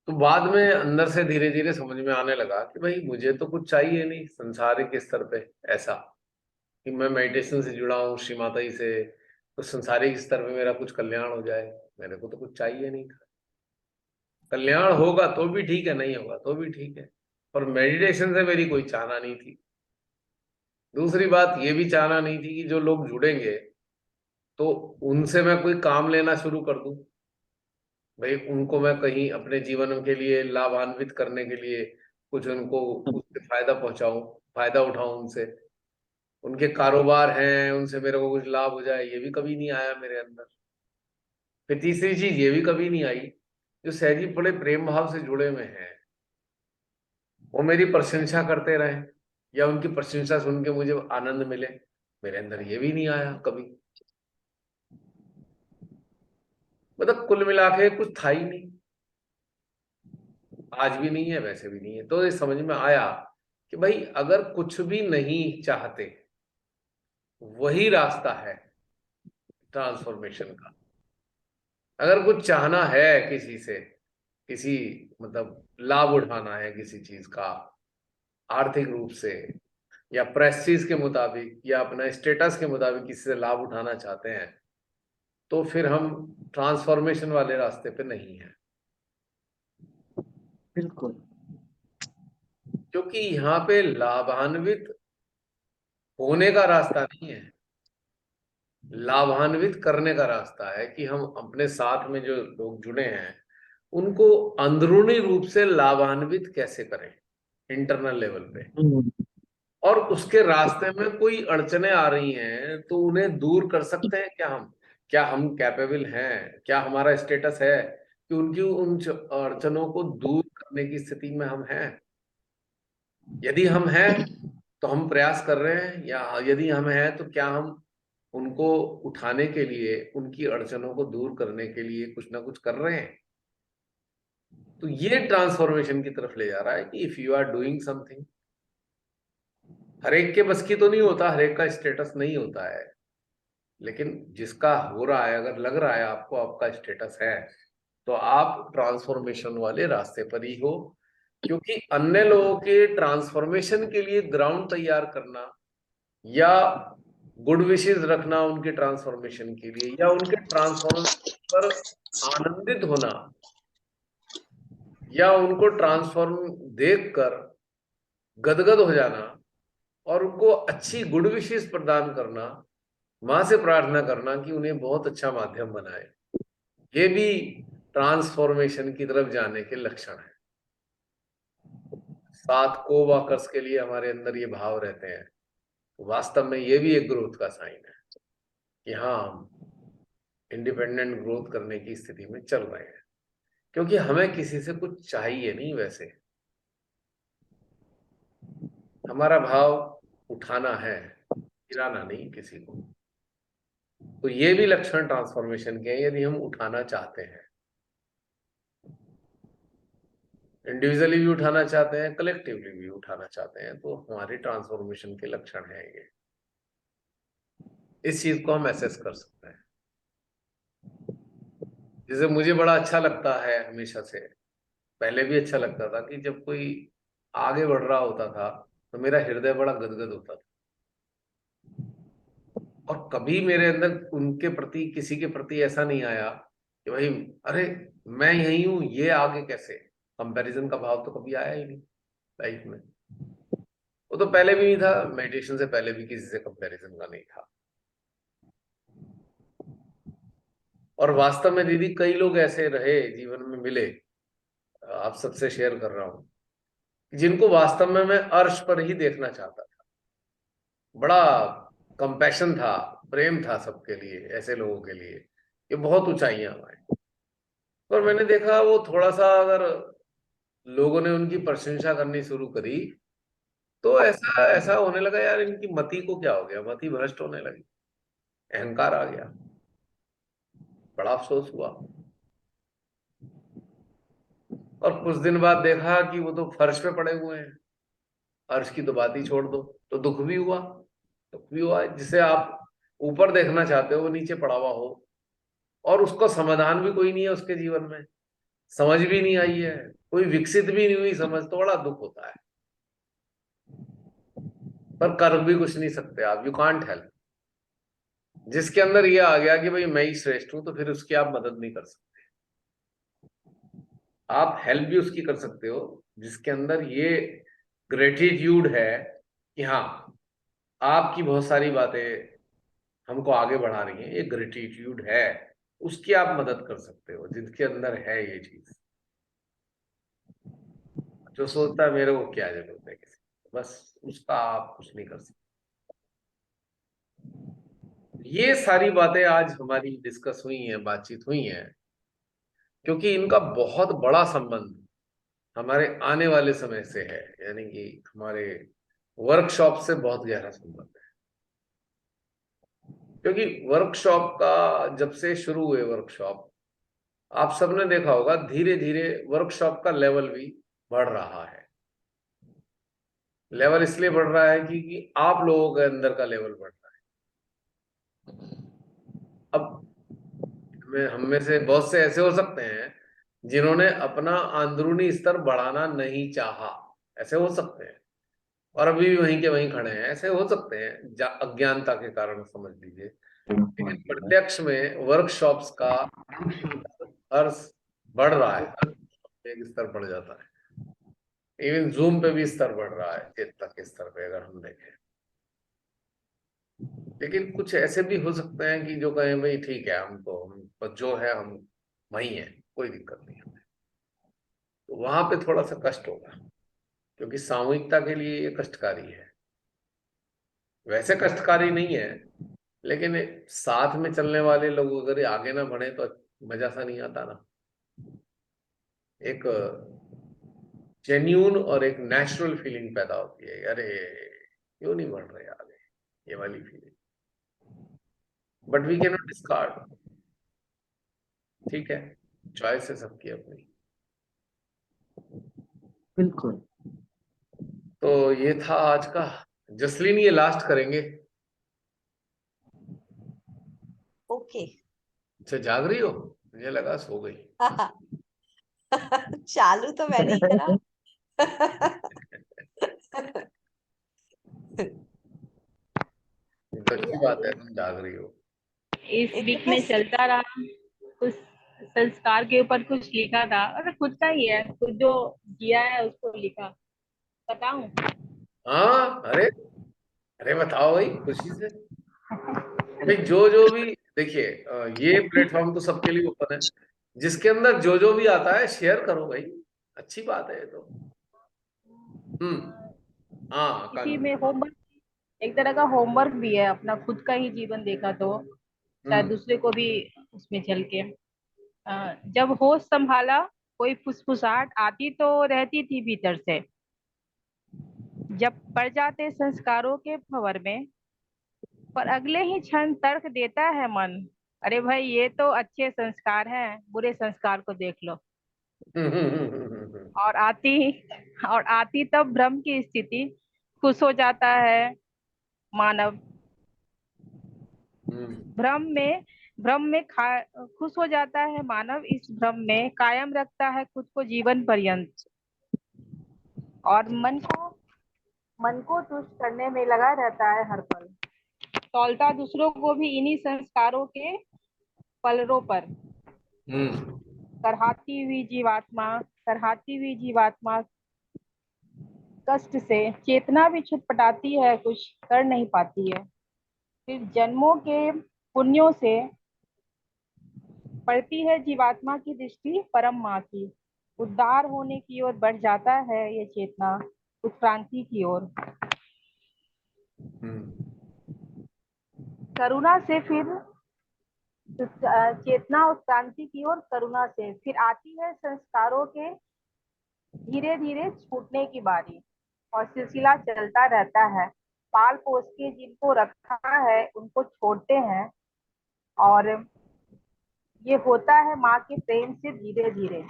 तो बाद में अंदर से धीरे धीरे समझ में आने लगा कि भाई मुझे तो कुछ चाहिए नहीं संसारिक स्तर पे, ऐसा कि मैं मेडिटेशन से जुड़ा हूँ श्री माता जी से, तो संसारिक स्तर पे मेरा कुछ कल्याण हो जाए। मेरे को तो कुछ चाहिए नहीं था। कल्याण होगा तो भी ठीक है, नहीं होगा तो भी ठीक है, पर मेडिटेशन से मेरी कोई चाहना नहीं थी। दूसरी बात ये भी चाहना नहीं थी कि जो लोग जुड़ेंगे तो उनसे मैं कोई काम लेना शुरू कर दूं। भाई उनको मैं कहीं अपने जीवन के लिए लाभान्वित करने के लिए कुछ उनको उससे फायदा पहुंचाऊं, फायदा उठाऊं उनसे, उनके कारोबार हैं उनसे मेरे को कुछ लाभ हो जाए, ये भी कभी नहीं आया मेरे अंदर। फिर तीसरी चीज ये भी कभी नहीं आई, जो सहजी बड़े प्रेम भाव से जुड़े हुए हैं वो मेरी प्रशंसा करते रहे या उनकी प्रशंसा सुन के मुझे आनंद मिले, मेरे अंदर ये भी नहीं आया कभी। मतलब कुल मिला के कुछ था ही नहीं, आज भी नहीं है वैसे भी नहीं है। तो ये समझ में आया कि भाई अगर कुछ भी नहीं चाहते, वही रास्ता है ट्रांसफॉर्मेशन का। अगर कुछ चाहना है किसी से, किसी मतलब लाभ उठाना है किसी चीज का आर्थिक रूप से या प्रेस्टीज के मुताबिक या अपना स्टेटस के मुताबिक किसी से लाभ उठाना चाहते हैं, तो फिर हम ट्रांसफॉर्मेशन वाले रास्ते पे नहीं है। बिल्कुल। क्योंकि यहाँ पे लाभान्वित होने का रास्ता नहीं है, लाभान्वित करने का रास्ता है कि हम अपने साथ में जो लोग जुड़े हैं उनको अंदरूनी रूप से लाभान्वित कैसे करें, इंटरनल लेवल पे। हम्म। और उसके रास्ते में कोई अड़चने आ रही हैं तो उन्हें दूर कर सकते हैं क्या हम, क्या हम कैपेबल हैं, क्या हमारा स्टेटस है कि उनकी उन अड़चनों को दूर करने की स्थिति में हम हैं। यदि हम हैं तो हम प्रयास कर रहे हैं, या यदि हम हैं तो क्या हम उनको उठाने के लिए, उनकी अड़चनों को दूर करने के लिए कुछ ना कुछ कर रहे हैं। तो ये ट्रांसफॉर्मेशन की तरफ ले जा रहा है कि if you are doing something, हर एक के बस की तो नहीं होता, हर एक का स्टेटस नहीं होता है, लेकिन जिसका हो रहा है, अगर लग रहा है आपको आपका स्टेटस है, तो आप ट्रांसफॉर्मेशन वाले रास्ते पर ही हो। क्योंकि अन्य लोगों के ट्रांसफॉर्मेशन के लिए ग्राउंड तैयार करना या गुड विशेस रखना उनके ट्रांसफॉर्मेशन के लिए या उनके ट्रांसफॉर्मेशन पर आनंदित होना या उनको ट्रांसफॉर्म देखकर गदगद हो जाना और उनको अच्छी गुड विशेस प्रदान करना, मां से प्रार्थना करना कि उन्हें बहुत अच्छा माध्यम बनाए, ये भी ट्रांसफॉर्मेशन की तरफ जाने के लक्षण है। साथ को वाकर्स के लिए हमारे अंदर ये भाव रहते हैं, तो वास्तव में ये भी एक ग्रोथ का साइन है कि हाँ हम इंडिपेंडेंट ग्रोथ करने की स्थिति में चल रहे हैं। क्योंकि हमें किसी से कुछ चाहिए नहीं वैसे, हमारा भाव उठाना है, गिराना नहीं किसी को। तो ये भी लक्षण ट्रांसफॉर्मेशन के हैं यदि हम उठाना चाहते हैं, इंडिविजुअली भी उठाना चाहते हैं, कलेक्टिवली भी उठाना चाहते हैं, तो हमारे ट्रांसफॉर्मेशन के लक्षण है ये। इस चीज को हम एसेस कर सकते हैं। जैसे मुझे बड़ा अच्छा लगता है हमेशा से, पहले भी अच्छा लगता था कि जब कोई आगे बढ़ रहा होता था तो मेरा हृदय बड़ा गदगद होता था। और कभी मेरे अंदर उनके प्रति, किसी के प्रति ऐसा नहीं आया कि भाई अरे मैं यही हूं ये आगे कैसे, कंपैरिजन का भाव तो कभी आया ही नहीं लाइफ में। वो तो पहले भी नहीं था, मेडिटेशन से पहले भी किसी से कंपैरिजन का नहीं था। और वास्तव में दीदी कई लोग ऐसे रहे जीवन में मिले, आप सबसे शेयर कर रहा हूं, जिनको वास्तव में मैं अर्श पर ही देखना चाहता था। बड़ा कंपैशन था, प्रेम था सबके लिए, ऐसे लोगों के लिए ये बहुत ऊंचाइयां हमारे। पर मैंने देखा वो थोड़ा सा अगर लोगों ने उनकी प्रशंसा करनी शुरू करी तो ऐसा ऐसा होने लगा, यार इनकी मति को क्या हो गया, मति भ्रष्ट होने लगी, अहंकार आ गया। बड़ा अफसोस हुआ। और कुछ दिन बाद देखा कि वो तो फर्श पे पड़े हुए हैं, अर्श की तो बात ही छोड़ दो, तो दुख भी हुआ। तो व्यू जिसे आप ऊपर देखना चाहते हो वो नीचे पड़ा हुआ हो, और उसका समाधान भी कोई नहीं है उसके जीवन में, समझ भी नहीं आई है, कोई विकसित भी नहीं हुई समझ, तो बड़ा दुख होता है। पर कर भी कुछ नहीं सकते आप, यू कांट हेल्प। जिसके अंदर ये आ गया कि भाई मैं ही श्रेष्ठ हूं, तो फिर उसकी आप मदद नहीं कर सकते। आप हेल्प भी उसकी कर सकते हो जिसके अंदर ये ग्रेटिट्यूड है कि हाँ, आपकी बहुत सारी बातें हमको आगे बढ़ा रही हैं, ये ग्रेटिट्यूड है, उसकी आप मदद कर सकते हो, जिसके अंदर है ये चीज। जो सोचता है मेरे को क्या जरूरत है किसी की, बस उसका आप कुछ नहीं कर सकते। ये सारी बातें आज हमारी डिस्कस हुई हैं, बातचीत हुई हैं, क्योंकि इनका बहुत बड़ा संबंध हमारे आने वाले समय से है, यानी कि हमारे वर्कशॉप से बहुत गहरा संबंध है। क्योंकि वर्कशॉप का जब से शुरू हुए वर्कशॉप, आप सबने देखा होगा धीरे धीरे वर्कशॉप का लेवल भी बढ़ रहा है। लेवल इसलिए बढ़ रहा है कि आप लोगों के अंदर का लेवल बढ़ रहा है। अब हम में से बहुत से ऐसे हो सकते हैं जिन्होंने अपना अंदरूनी स्तर बढ़ाना नहीं चाहा, ऐसे हो सकते हैं, और अभी भी वहीं के वहीं खड़े हैं, ऐसे हो सकते हैं अज्ञानता के कारण, समझ लीजिए। लेकिन प्रत्यक्ष में वर्कशॉप्स का हर बढ़ रहा है, हर एक स्तर बढ़ जाता है। इवन जूम पे भी स्तर बढ़ रहा है, चेतना के स्तर पे अगर हम देखें। लेकिन कुछ ऐसे भी हो सकते हैं कि जो कहें भाई ठीक है, हमको हम जो है हम वही है, कोई दिक्कत नहीं हमें, तो वहां पे थोड़ा सा कष्ट होगा, क्योंकि सामूहिकता के लिए ये कष्टकारी है। वैसे कष्टकारी नहीं है, लेकिन साथ में चलने वाले लोग अगर ये आगे ना बढ़े तो मजा सा नहीं आता ना। एक जेन्यून और एक नेचुरल फीलिंग पैदा होती है, अरे क्यों नहीं बढ़ रहे आगे, ये वाली feeling. But we cannot discard, ठीक है, चॉइस है सबकी अपनी। बिल्कुल। तो ये था आज का। जसलीन ये लास्ट करेंगे। ओके। अच्छा, जाग रही हो? मुझे लगा सो गई। चालू तो मैंने ही करा। ये तो अच्छी बात है, तुम जाग रही हो। इस वीक में चलता रहा, कुछ संस्कार के ऊपर कुछ लिखा था, अरे खुद का ही है, खुद जो किया है उसको लिखा, बताऊं? हाँ, अरे अरे बताओ भाई, खुशी से। भाई जो जो भी, देखिए ये प्लेटफॉर्म तो सबके लिए ओपन है, जिसके अंदर जो जो भी आता है शेयर करो भाई, अच्छी बात है ये तो। हाँ इसी कान। में होमवर्क, एक तरह का होमवर्क भी है, अपना खुद का ही जीवन देखा तो शायद हम्म दूसरे को भी उसमें चल के जब होश संभाला, कोई फुसफुसाहट आती तो रहती थी भीतर से, जब पड़ जाते संस्कारों के भंवर में, पर अगले ही क्षण तर्क देता है मन, अरे भाई ये तो अच्छे संस्कार हैं, बुरे संस्कार को देख लो। हम्म और आती तब भ्रम की स्थिति, खुश हो जाता है मानव, भ्रम में भ्रम में खुश हो जाता है मानव, इस भ्रम में कायम रखता है खुद को जीवन पर्यंत, और मन को तुष्ट करने में लगा रहता है हर पल, तौलता दूसरों को भी इन्हीं संस्कारों के पलड़ों पर, हम्म करहाती हुई जीवात्मा कष्ट से चेतना भी छटपटाती है, कुछ कर नहीं पाती है, फिर जन्मों के पुण्यों से पड़ती है जीवात्मा की दृष्टि परम माँ की, उद्धार होने की ओर बढ़ जाता है ये चेतना, उत्क्रांति की ओर, करुणा से फिर चेतना उत्क्रांति की ओर, करुणा से फिर आती है संस्कारों के धीरे धीरे छूटने की बारी, और सिलसिला चलता रहता है, पाल पोस के जिनको रखा है उनको छोड़ते हैं, और ये होता है माँ के प्रेम से धीरे धीरे,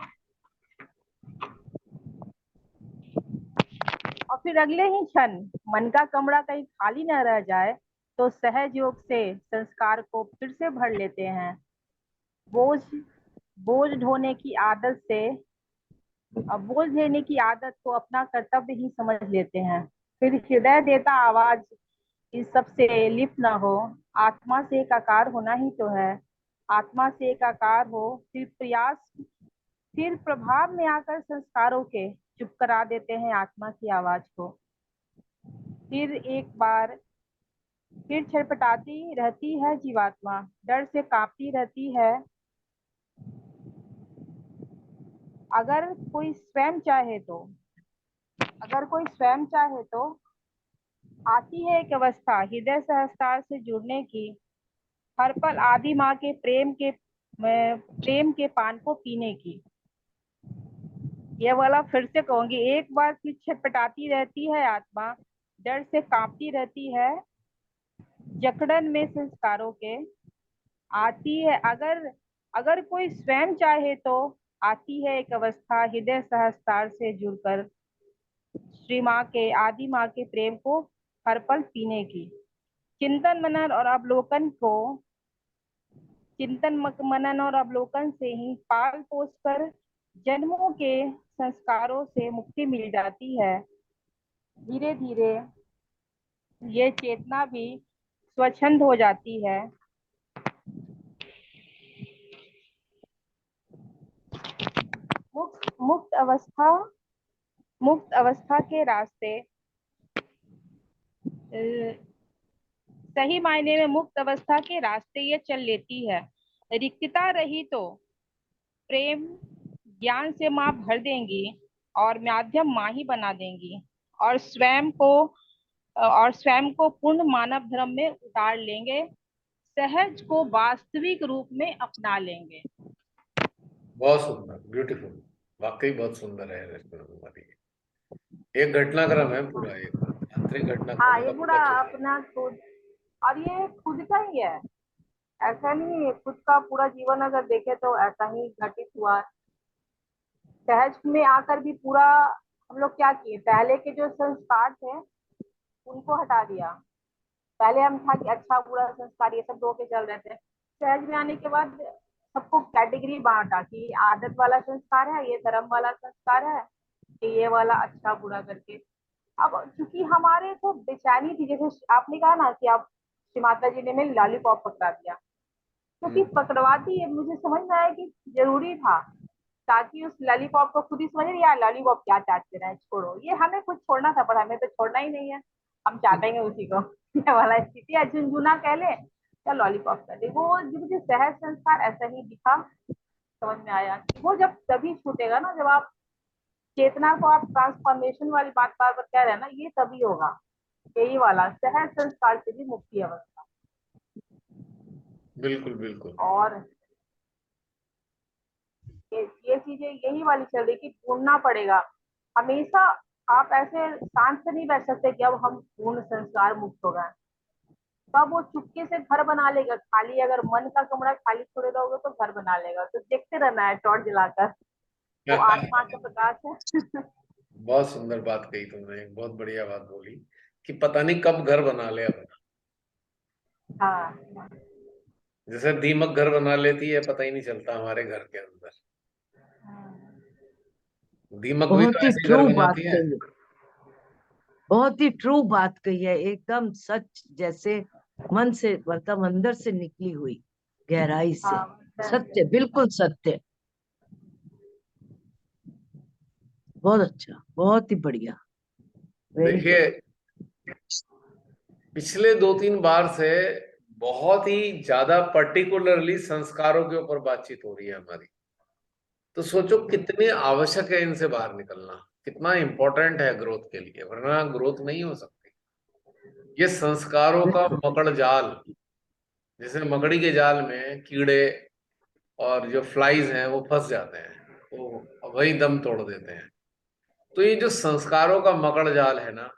और फिर अगले ही क्षण मन का कमरा कहीं खाली न रह जाए, तो सहज योग से संस्कार को फिर से भर लेते हैं। बोझ बोझ ढोने की आदत से बोझ लेने की आदत को अपना कर्तव्य ही समझ लेते हैं। फिर हृदय देता आवाज, इस सब से लिप्त न हो, आत्मा से एकाकार होना ही तो है। आत्मा से एकाकार हो, फिर प्रभाव में आकर संस्कारों के चुप करा देते हैं आत्मा की आवाज को। फिर एक बार फिर छटपटाती रहती है जीवात्मा, डर से कांपती रहती है। अगर कोई स्वयं चाहे तो आती है एक अवस्था हृदय सहस्त्रार से जुड़ने की, हर पल आदि माँ के प्रेम के पान को पीने की। ये वाला फिर से कहूंगी, एक बार फिर छटपटाती रहती है आत्मा, डर से कांपती रहती है जकड़न में संस्कारों के। आती है अगर कोई स्वयं चाहे तो आती है एक अवस्था हृदय सहस्त्रार से जुड़कर श्री माँ के आदि माँ के प्रेम को हर पल पीने की। चिंतन मनन और अवलोकन से ही पाल पोस कर जन्मों के संस्कारों से मुक्ति मिल जाती है। धीरे धीरे ये चेतना भी स्वच्छंद हो जाती है। मुक्त अवस्था के रास्ते सही मायने में मुक्त अवस्था के रास्ते ये चल लेती है। रिक्तता रही तो प्रेम ज्ञान से माँ भर देंगी और माध्यम माँ ही बना देंगी, और स्वयं को पूर्ण मानव धर्म में उतार लेंगे, सहज को वास्तविक रूप में अपना लेंगे। बहुत सुंदर, ब्यूटीफुल, वाकई बहुत सुंदर है रचना तुम्हारी। एक घटनाक्रम है पूरा, एक आंतरिक घटनाक्रम ये का पूरा पूरा चित्र। अपना खुद, और ये खुद का ही है, ऐसा नहीं है। खुद का पूरा जीवन अगर देखे तो ऐसा ही घटित हुआ। सहज में आकर भी पूरा हम लोग क्या किए, पहले के जो संस्कार थे उनको हटा दिया। पहले हम था कि अच्छा बुरा संस्कार ये सब धो के चल रहे थे। सहज में आने के बाद सबको कैटेगरी बांटा कि आदत वाला संस्कार है, ये धर्म वाला संस्कार है, ये वाला अच्छा बुरा करके। अब क्योंकि हमारे को बेचैनी थी, जैसे आपने कहा ना कि आप श्री माता जी ने मेरी लॉलीपॉप पकड़ा दिया, क्योंकि पकड़वा दी, मुझे समझ में आया कि जरूरी था, ताकि उस लॉलीपॉप को खुद ही समझ यार लॉलीपॉप क्या चाटते रहे, छोड़ो, ये हमें कुछ छोड़ना था, पर हमें तो छोड़ना ही नहीं है, हम चाटेंगे उसी को। ये वाला स्थिति है, झुंझुना कह ले या लॉलीपॉप कह ले। वो जो मुझे सहज संस्कार ऐसा ही दिखा, समझ में आया कि वो जब तभी छूटेगा ना, जब आप चेतना को आप ट्रांसफॉर्मेशन वाली बात बार बार कह रहे हैं ना, ये तभी होगा। यही वाला सहज संस्कार से भी मुक्ति अवस्था। बिल्कुल बिल्कुल। और ये चीजें यही वाली चल रही कि ढूंढना पड़ेगा हमेशा। आप ऐसे शांत से नहीं बैठ सकते कि अब हम पूर्ण संस्कार मुक्त हो गए, तब वो चुपके से घर बना लेगा खाली। अगर मन का कमरा खाली छोड़े रहोगे तो घर बना लेगा, तो देखते रहना है टॉर्च जलाकर, वो आत्मा का प्रकाश है। बहुत सुंदर बात कही तुमने, बहुत बढ़िया बात बोली कि पता नहीं कब घर बना ले अपना। हाँ, जैसे दीमक घर बना लेती है, पता ही नहीं चलता हमारे घर के अंदर। दीमक भी बहुत तो ही ऐसे घर ट्रू बात बनाती है। कही है, बहुत ही ट्रू बात कही है, एकदम सच, जैसे मन से मतलब अंदर से निकली हुई गहराई से। सत्य, बिल्कुल सत्य। बहुत अच्छा, बहुत ही बढ़िया, वेरी गुड। देखिए, पिछले 2-3 बार से बहुत ही ज्यादा पर्टिकुलरली संस्कारों के ऊपर बातचीत हो रही है हमारी। तो सोचो कितनी आवश्यक है इनसे बाहर निकलना, कितना इंपॉर्टेंट है ग्रोथ के लिए, वरना ग्रोथ नहीं हो सकती। ये संस्कारों का मकड़ जाल, जैसे मकड़ी के जाल में कीड़े और जो फ्लाइज हैं वो फंस जाते हैं, वो वही दम तोड़ देते हैं। तो ये जो संस्कारों का मकड़ जाल है ना,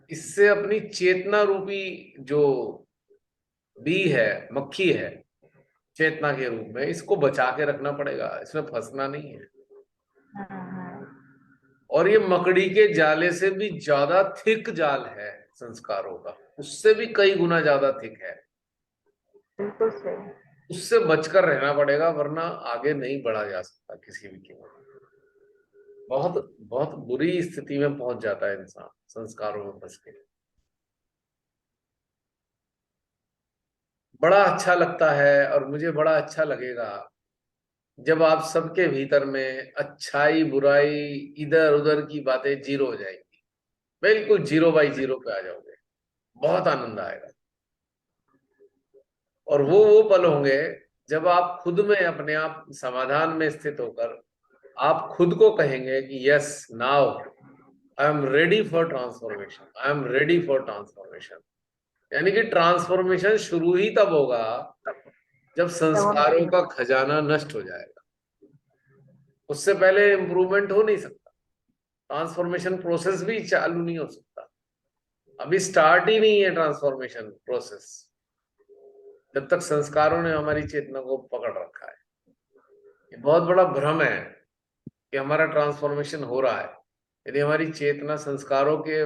इससे अपनी चेतना रूपी जो बी है, मक्खी है, चेतना के रूप में, इसको बचा के रखना पड़ेगा, इसमें फंसना नहीं है। और ये मकड़ी के जाले से भी ज्यादा थिक जाल है संस्कारों का। उससे भी कई गुना ज्यादा थिक है। बिल्कुल सही। उससे बचकर रहना पड़ेगा, वरना आगे नहीं बढ़ा जा सकता किसी भी कीमत। बहुत बहुत बुरी स्थिति में पहुंच जाता है इंसान संस्कारों में फंस के। बड़ा अच्छा लगता है और मुझे बड़ा अच्छा लगेगा जब आप सबके भीतर में अच्छाई बुराई इधर उधर की बातें जीरो हो जाएंगी, बिल्कुल 0/0 पे आ जाओगे। बहुत आनंद आएगा। और वो पल होंगे जब आप खुद में अपने आप समाधान में स्थित होकर आप खुद को कहेंगे कि yes, now I am ready for transformation, I am ready for transformation. यानी कि ट्रांसफॉर्मेशन शुरू ही तब होगा जब संस्कारों का खजाना नष्ट हो जाएगा। उससे पहले इंप्रूवमेंट हो नहीं सकता, ट्रांसफॉर्मेशन प्रोसेस भी चालू नहीं हो सकता। अभी स्टार्ट ही नहीं है ट्रांसफॉर्मेशन प्रोसेस, जब तक संस्कारों ने हमारी चेतना को पकड़ रखा है। ये बहुत बड़ा भ्रम है कि हमारा ट्रांसफॉर्मेशन हो रहा है। यदि हमारी चेतना संस्कारों के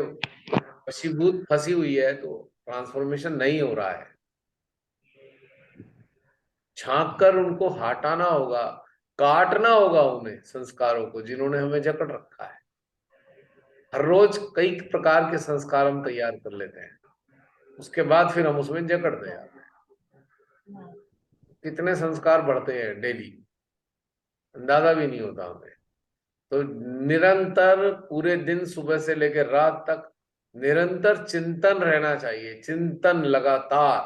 वशीभूत फंसी हुई है तो ट्रांसफॉर्मेशन नहीं हो रहा है। झांक कर उनको हटाना होगा, काटना होगा उन्हें, संस्कारों को जिन्होंने हमें जकड़ रखा है। हर रोज कई प्रकार के संस्कार हम तैयार कर लेते हैं, उसके बाद फिर हम उसमें जकड़ते जाते हैं। कितने संस्कार बढ़ते हैं डेली, अंदाजा भी नहीं होता हमें। तो निरंतर पूरे दिन सुबह से लेकर रात तक निरंतर चिंतन रहना चाहिए, चिंतन लगातार,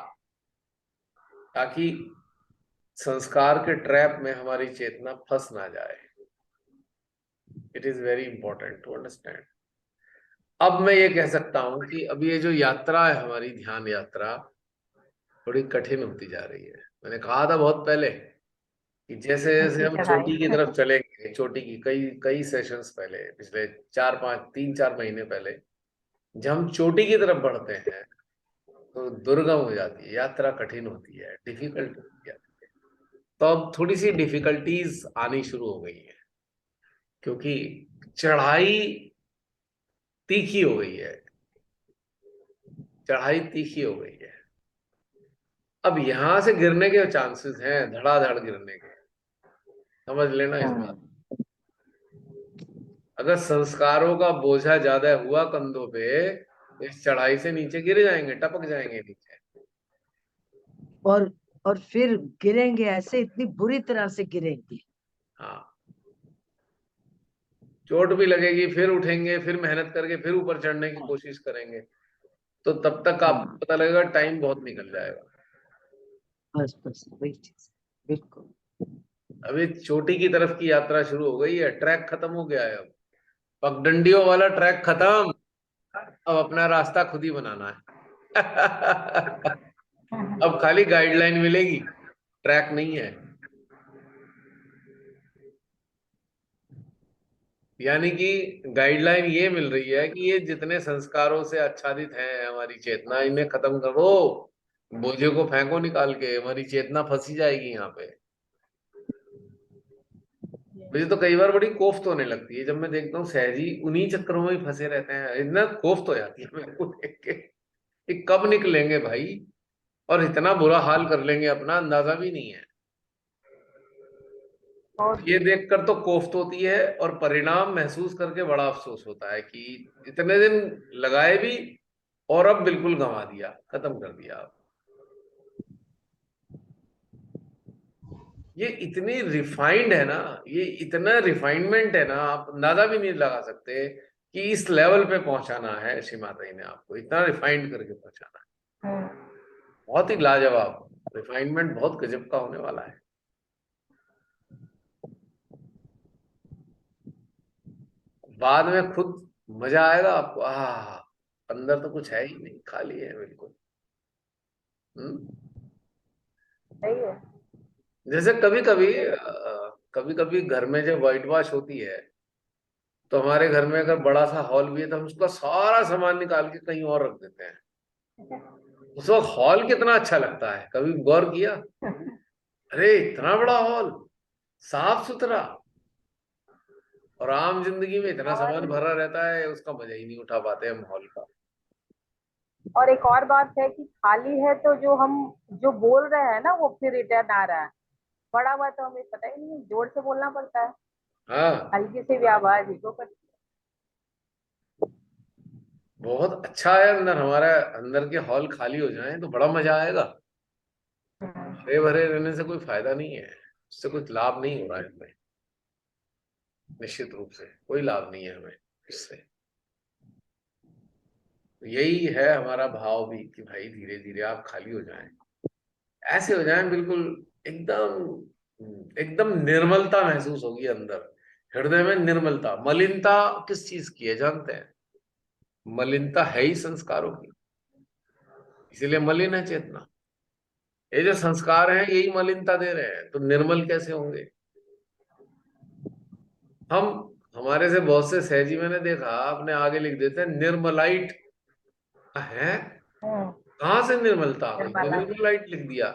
ताकि संस्कार के ट्रैप में हमारी चेतना फंस ना जाए। It is very important to understand. अब मैं ये कह सकता हूं कि अब ये जो यात्रा है हमारी ध्यान यात्रा थोड़ी कठिन होती जा रही है। मैंने कहा था बहुत पहले कि जैसे जैसे हम चोटी की तरफ चलेंगे, चोटी की कई कई सेशंस पहले, पिछले 3-4 महीने पहले, जब हम चोटी की तरफ बढ़ते हैं तो दुर्गम हो जाती है यात्रा, कठिन होती है, डिफिकल्ट होती है। तो अब थोड़ी सी डिफिकल्टीज आनी शुरू हो गई है, क्योंकि चढ़ाई तीखी हो गई है, चढ़ाई तीखी हो गई है। अब यहां से गिरने के चांसेस हैं, धड़ाधड़ गिरने के, समझ लेना इस बात। अगर संस्कारों का बोझा ज्यादा हुआ कंधों पे, इस चढ़ाई से नीचे गिर जाएंगे, टपक जाएंगे नीचे। और फिर गिरेंगे ऐसे, इतनी बुरी तरह से गिरेंगे। हाँ, चोट भी लगेगी, फिर उठेंगे, फिर मेहनत करके फिर ऊपर चढ़ने की कोशिश करेंगे, तो तब तक आपको पता लगेगा टाइम बहुत निकल जाएगा। बस बस वही चीज, बिल्कुल। अभी चोटी की तरफ की यात्रा शुरू हो गई है, ट्रैक खत्म हो गया है। अब पगडंडियों वाला ट्रैक खत्म, अब अपना रास्ता खुद ही बनाना है। अब खाली गाइडलाइन मिलेगी, ट्रैक नहीं है। यानी कि गाइडलाइन ये मिल रही है कि ये जितने संस्कारों से आच्छादित हैं हमारी चेतना, इन्हें खत्म करो, बोझे को फेंको निकाल के, हमारी चेतना फंसी जाएगी यहाँ पे। मुझे तो कई बार बड़ी कोफ्त होने लगती है जब मैं देखता हूँ सहजी उन्हीं चक्करों में ही फंसे रहते हैं। इतना कोफ्त हो जाती है मेरे को देख के कि कब निकलेंगे भाई, और इतना बुरा हाल कर लेंगे अपना, अंदाजा भी नहीं है। ये देखकर तो कोफ्त होती है, और परिणाम महसूस करके बड़ा अफसोस होता है कि इतने दिन लगाए भी और अब बिल्कुल गंवा दिया, खत्म कर दिया। अब ये इतनी रिफाइंड है ना, ये इतना रिफाइनमेंट है ना, आप अंदाजा भी नहीं लगा सकते कि इस लेवल पे पहुंचाना है श्री माता जी ने आपको, इतना रिफाइंड करके पहुंचाना है। बहुत ही लाजवाब रिफाइनमेंट, बहुत गजब का होने वाला है। बाद में खुद मजा आएगा आपको, अंदर तो कुछ है ही नहीं, खाली है बिल्कुल। सही है। जैसे कभी कभी घर में जब व्हाइट वॉश होती है, तो हमारे घर में अगर बड़ा सा हॉल भी है तो हम उसका सारा सामान निकाल के कहीं और रख देते हैं। उस वक्त हॉल कितना अच्छा लगता है, कभी गौर किया? अरे इतना बड़ा हॉल, साफ सुथरा, और आम जिंदगी में इतना सामान भरा रहता है, उसका मजा ही नहीं उठा पाते हम हॉल का। और एक और बात है कि खाली है तो जो हम जो बोल रहे हैं ना वो फिर रिटर्न आ रहा है। पड़ा हुआ तो हमें पता ही नहीं, जोर से बोलना पड़ता है, हाँ, हल्की से भी आवाज ईगो करती बहुत अच्छा है। अंदर हमारा अंदर के हॉल खाली हो जाएं तो बड़ा मजा आएगा। है। हरे भरे रहने से कोई फायदा नहीं है, उससे कुछ लाभ नहीं हो रहा है हमें। निश्चित रूप से कोई लाभ नहीं है हमें इससे। तो यही है हमारा भाव भी कि भाई धीरे धीरे आप खाली हो जाएं, ऐसे हो जाएं बिल्कुल एकदम एकदम निर्मलता महसूस होगी अंदर। हृदय में निर्मलता। मलिनता किस चीज की है जानते हैं? मलिनता है ही संस्कारों की, इसीलिए मलिन है चेतना। ये जो संस्कार हैं यही मलिनता दे रहे हैं, तो निर्मल कैसे होंगे हम? हमारे से बहुत से सहजी मैंने देखा अपने आगे लिख देते हैं निर्मलाइट। है, हम्म, कहाँ से निर्मलता आ गई? निर्मला निर्मलाइट लिख दिया।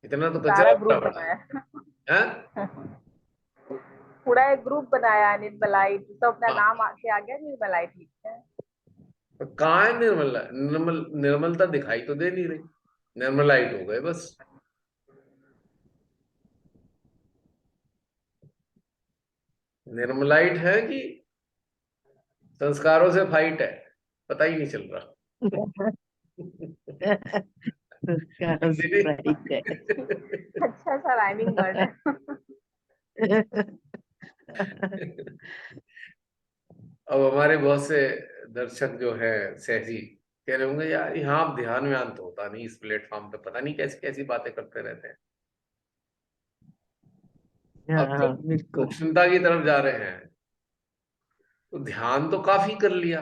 इतना तो सारा कचरा ग्रुप बड़ा बड़ा बनाया। है। पूरा एक ग्रुप बनाया है निर्मलाइट, तो अपना हाँ, नाम आके आ गया निर्मलाइट लिखते हैं। तो कहाँ है निर्मलता दिखाई तो दे नहीं रही। निर्मलाइट हो गए बस। निर्मलाइट है कि संस्कारों से फाइट है, पता ही नहीं चल रहा। उसका स्प्राइट है। अच्छा सा राइमिंग वर्ड है। अब हमारे बहुत से दर्शक जो है सहजी कह रहे होंगे यार यहाँ आप ध्यान व्यान तो होता नहीं, इस प्लेटफॉर्म पे पता नहीं कैसी कैसी बातें करते रहते हैं। अब हाँ तो हाँ बिल्कुल। सूक्ष्मता की तरफ जा रहे हैं, तो ध्यान तो काफी कर लिया।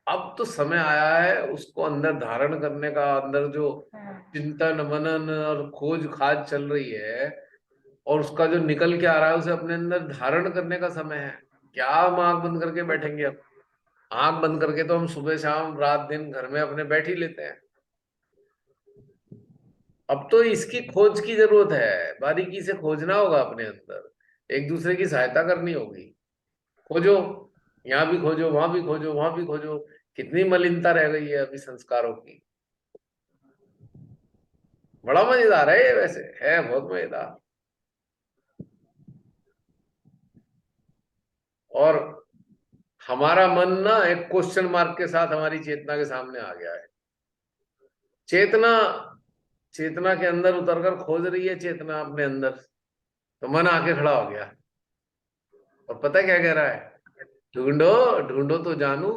अब तो समय आया है उसको अंदर धारण करने का। अंदर जो चिंतन मनन और खोज खाज चल रही है और उसका जो निकल के आ रहा है उसे अपने अंदर धारण करने का समय है। क्या हम आंख बंद करके बैठेंगे अब? आंख बंद करके तो हम सुबह शाम रात दिन घर में अपने बैठ ही लेते हैं। अब तो इसकी खोज की जरूरत है, बारीकी से खोजना होगा अपने अंदर, एक दूसरे की सहायता करनी होगी। खोजो, यहाँ भी खोजो, वहां भी खोजो, वहां भी खोजो। कितनी मलिनता रह गई है अभी संस्कारों की। बड़ा मजेदार है ये, वैसे है बहुत मजेदार। और हमारा मन ना एक क्वेश्चन मार्क के साथ हमारी चेतना के सामने आ गया है। चेतना चेतना के अंदर उतरकर खोज रही है चेतना अपने अंदर, तो मन आके खड़ा हो गया और पता क्या कह रहा है? ढूंढो, ढूंढो तो जानू।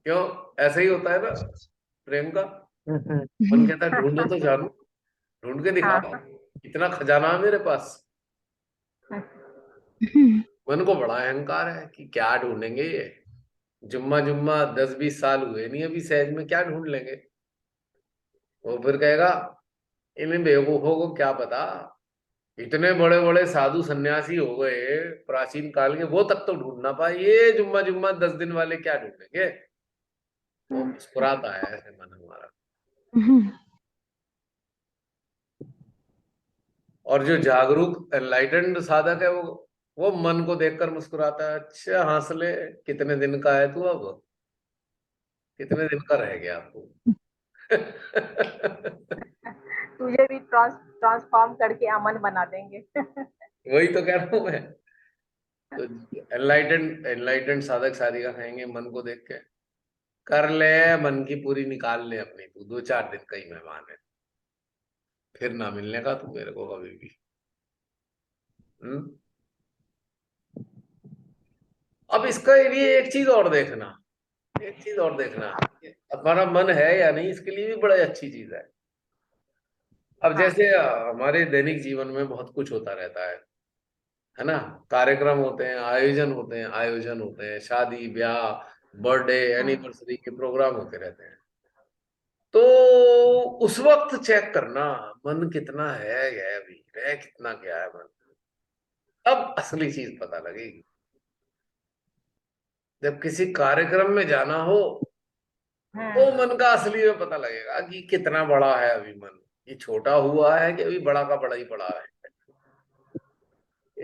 क्यों? ऐसा ही होता है ना प्रेम का। मन कहता है ढूंढो तो जानू, ढूंढ के दिखाओ हाँ। इतना खजाना है मेरे पास। मन को बड़ा अहंकार है कि क्या ढूंढेंगे ये। जुम्मा जुम्मा 10-20 साल हुए नहीं अभी सहज में, क्या ढूंढ लेंगे? वो फिर कहेगा इन बेवकूफों को क्या पता, इतने बड़े बड़े साधु सन्यासी हो गए प्राचीन काल के, वो तक तो ढूंढ ना पाए, ये जुम्मा जुम्मा 10 दिन वाले क्या ढूंढेंगे। वो मुस्कुराता है ऐसे मन हमारा। और जो जागरूक एनलाइटेंड साधक है वो मन को देखकर मुस्कुराता है। अच्छा हंस ले, कितने दिन का है तू अब, कितने दिन का रह गया तू। तुझे भी ट्रांसफॉर्म करके अमन बना देंगे। वही तो कह रहा हूं मैं। तो एनलाइटेंड साधक साधिका कहेंगे मन को देख के, कर ले मन की पूरी, निकाल ले अपनी, तू 2-4 दिन का ही मेहमान है, फिर ना मिलने का तू मेरे को कभी भी। हम्म। अब इसका लिए एक चीज और देखना, एक चीज और देखना, हमारा मन है या नहीं, इसके लिए भी बड़ी अच्छी चीज है। अब हाँ। जैसे हमारे दैनिक जीवन में बहुत कुछ होता रहता है ना? कार्यक्रम होते हैं, आयोजन होते हैं, शादी ब्याह, बर्थडे, एनिवर्सरी के प्रोग्राम होते रहते हैं। तो उस वक्त चेक करना मन कितना है अभी, रह कितना गया है मन। अब असली चीज पता लगेगी जब किसी कार्यक्रम में जाना हो, तो मन का असली में पता लगेगा कि कितना बड़ा है अभी मन। ये छोटा हुआ है कि अभी बड़ा का बड़ा ही पड़ा है।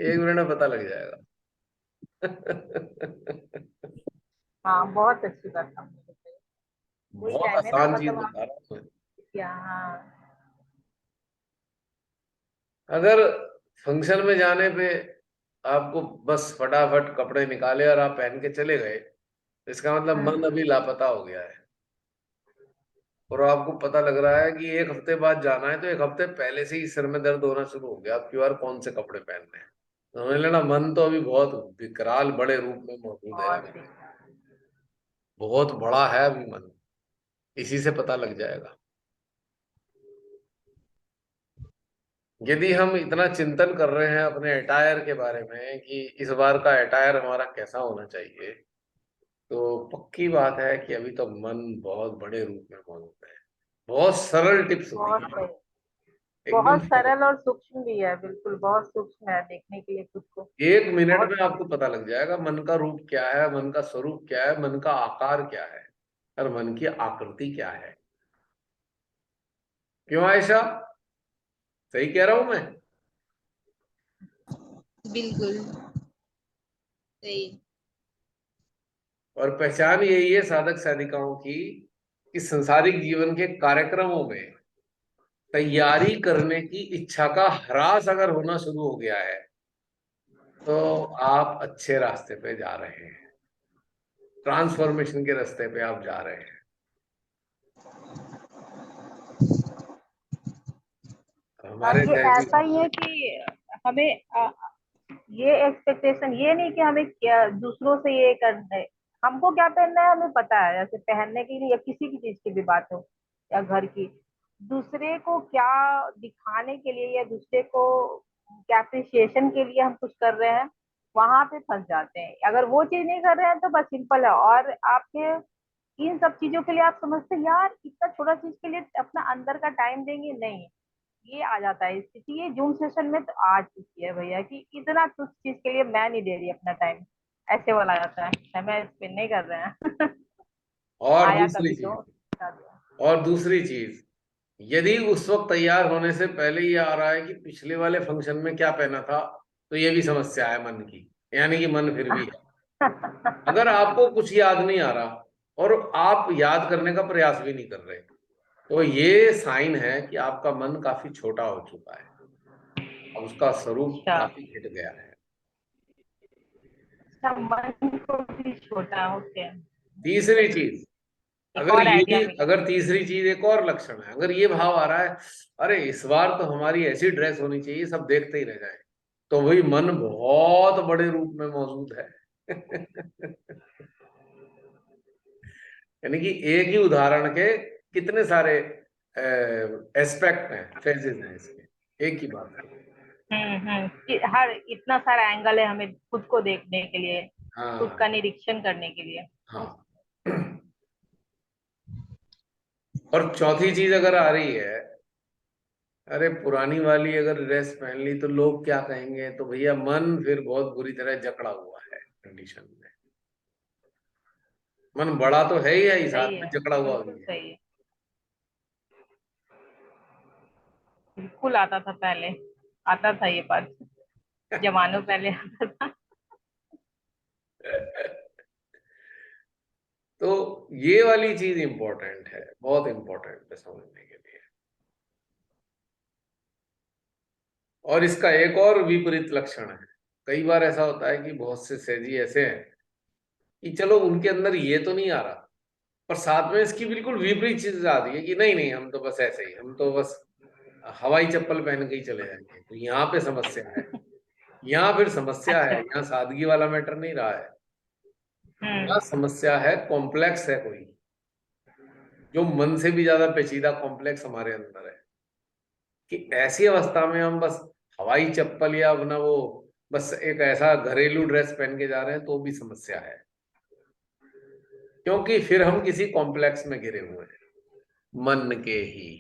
1 मिनट में पता लग जाएगा। हाँ, बहुत अच्छी बात आपने बताई। वही बहुत टाइम है ना, आसान चीज मतलब आप बता रहा हूँ मैं। यहाँ। अगर फंक्शन में जाने पे आपको बस फटाफट कपड़े निकाले और आप पहन के चले गए, इसका मतलब मन अभी लापता हो गया है। और आपको पता लग रहा है कि 1 हफ्ते बाद जाना है, तो 1 हफ्ते पहले से ही सिर में दर्द होना शुरू हो गया, अब की बार कौन से कपड़े पहनने हैं। समझ लेना, मन तो अभी बहुत विकराल बड़े रूप में मौजूद है बहुत अभी। ही। बहुत बड़ा है अभी मन, इसी से पता लग जाएगा। यदि हम इतना चिंतन कर रहे हैं अपने अटायर के बारे में कि इस बार का अटायर हमारा कैसा होना चाहिए, तो पक्की बात है कि अभी तो मन बहुत बड़े रूप में मौजूद है। बहुत सरल टिप्स दी बहुत है, सही। एकदम बहुत सरल। सरल और सूक्ष्म भी है, बिल्कुल बहुत सूक्ष्म है देखने के लिए खुद को। 1 मिनट बहुत में आपको पता लग जाएगा मन का रूप क्या है, मन का स्वरूप क्या है, मन का आकार क्या है और मन की आकृति क्या है। क्यों आयशा, सही कह रहा हूं मैं? बिल्कुल सही। और पहचान यही है साधक साधिकाओं की, कि संसारिक जीवन के कार्यक्रमों में तैयारी करने की इच्छा का ह्रास अगर होना शुरू हो गया है, तो आप अच्छे रास्ते पे जा रहे हैं, ट्रांसफॉर्मेशन के रास्ते पे आप जा रहे हैं। और हमारे ये जैसी। ऐसा ही है कि हमें ये एक्सपेक्टेशन ये नहीं कि हमें क्या दूसरों से ये करना है। हमको क्या पहनना है हमें पता है, जैसे पहनने की नहीं, या किसी भी चीज की भी बात हो या घर की। दूसरे को क्या दिखाने के लिए या दूसरे को क्या अप्रिसिएशन के लिए हम कुछ कर रहे हैं, वहां पे फंस जाते हैं। अगर वो चीज नहीं कर रहे हैं तो बस सिंपल है। और आपके इन सब चीजों के लिए आप समझते हैं, यार इतना छोटा चीज के लिए अपना अंदर का टाइम देंगे, नहीं। ये आ जाता है स्थिति, ये जूम सेशन में तो आ चुकी है भैया, कि इतना तुच्छ चीज के लिए मैं नहीं दे रही अपना टाइम। ऐसे वाला आ जाता है, मैं स्पेंड नहीं कर रहे हैं। और आया दूसरी कभी चीज, तो बता दिया। और दूसरी चीज, यदि उस वक्त तैयार होने से पहले ये आ रहा है कि पिछले वाले फंक्शन में क्या पहना था, तो ये भी समस्या है मन की, यानी कि मन फिर भी है। अगर आपको कुछ याद नहीं आ रहा और आप याद करने का प्रयास भी नहीं कर रहे, तो ये साइन है कि आपका मन काफी छोटा हो चुका है, अब उसका स्वरूप अच्छा। काफी घट गया है। अच्छा, मन को भी छोटा, ओके। तीसरी चीज, एक और आइडिया मिला। अगर तीसरी चीज एक और लक्षण है, अगर ये भाव आ रहा है, अरे इस बार तो हमारी ऐसी ड्रेस होनी चाहिए सब देखते ही रह जाए, तो वही मन बहुत बड़े रूप में मौजूद है। यानी कि एक ही उदाहरण के कितने सारे एस्पेक्ट हैं, फेजेस हैं इसके, एक ही बात है। कि हर इतना सारा एंगल है हमें खुद को देखने के लिए, खुद का हाँ निरीक्षण करने के लिए। हाँ। और चौथी चीज अगर आ रही है, अरे पुरानी वाली अगर ड्रेस पहन ली तो लोग क्या कहेंगे, तो भैया मन फिर बहुत बुरी तरह जकड़ा हुआ है कंडीशन में। मन बड़ा तो है ही है, इस सही हाथ में है, जकड़ा हुआ बिल्कुल भी है। सही है। बिल्कुल आता था पहले, आता था ये बात, जमानों पहले आता था। तो ये वाली चीज इंपॉर्टेंट है, बहुत इंपॉर्टेंट है समझने के लिए। और इसका एक और विपरीत लक्षण है, कई बार ऐसा होता है कि बहुत से सहजी ऐसे हैं कि चलो उनके अंदर ये तो नहीं आ रहा, पर साथ में इसकी बिल्कुल विपरीत चीज आ रही है कि नहीं नहीं हम तो बस ऐसे ही, हम तो बस हवाई चप्पल पहन के ही चले जाएंगे, तो यहाँ पे समस्या है। यहाँ फिर समस्या है, अच्छा। यहाँ सादगी वाला मैटर नहीं रहा है, हम्म। यहाँ समस्या है, कॉम्प्लेक्स है कोई, जो मन से भी ज्यादा पेचीदा कॉम्प्लेक्स हमारे अंदर है। कि ऐसी अवस्था में हम बस हवाई चप्पल या अपना वो बस एक ऐसा घरेलू ड्रेस पहन के जा रहे हैं, तो भी समस्या है, क्योंकि फिर हम किसी कॉम्प्लेक्स में घिरे हुए हैं, मन के ही।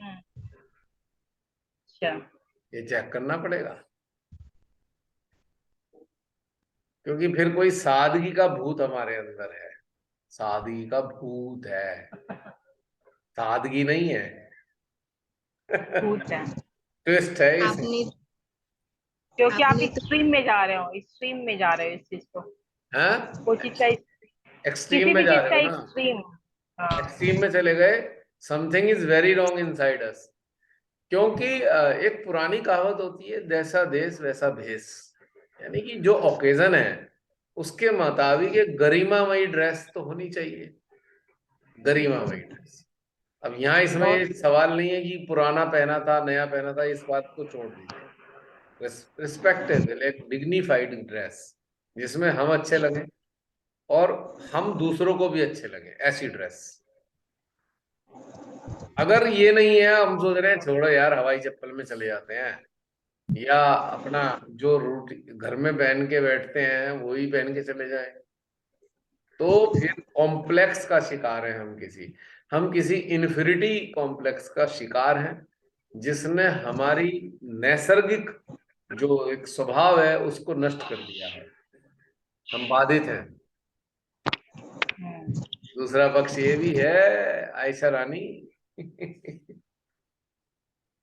अच्छा। ये चेक करना पड़ेगा, क्योंकि फिर कोई सादगी का भूत हमारे अंदर है, सादगी का भूत है, सादगी नहीं है। भूत है। ट्विस्ट है इसमें। आपने क्योंकि आप आपने तो एक्सट्रीम में जा रहे हो, एक्सट्रीम में जा रहे हो इस चीज को, हैं, कोई चीज का एक्सट्रीम किसी में भी जा चीज रहे का हो ना, एक्सट्रीम। हाँ। एक्सट्रीम में चले गए। Something is very wrong inside us. क्योंकि एक पुरानी कहावत होती है, जैसा देश वैसा भेष। यानी कि जो ओकेजन है उसके मुताबिक एक गरिमामयी ड्रेस तो होनी चाहिए, गरिमामयी ड्रेस। अब यहाँ इसमें ये सवाल नहीं है कि पुराना पहना था नया पहना था, इस बात को छोड़ दीजिए। रिस्पेक्टेबल, एक डिग्निफाइड ड्रेस जिसमें हम अच्छे लगे और हम दूसरों को भी अच्छे लगे, ऐसी ड्रेस। अगर ये नहीं है, हम सोच रहे हैं छोड़ो यार हवाई चप्पल में चले जाते हैं, या अपना जो रूट घर में पहन के बैठते हैं वही पहन के चले जाए, तो फिर कॉम्प्लेक्स का शिकार है हम किसी इन्फिनिटी कॉम्प्लेक्स का शिकार हैं, जिसने हमारी नैसर्गिक जो एक स्वभाव है उसको नष्ट कर दिया है। हम बाधित हैं। दूसरा पक्ष ये भी है, आयशा रानी।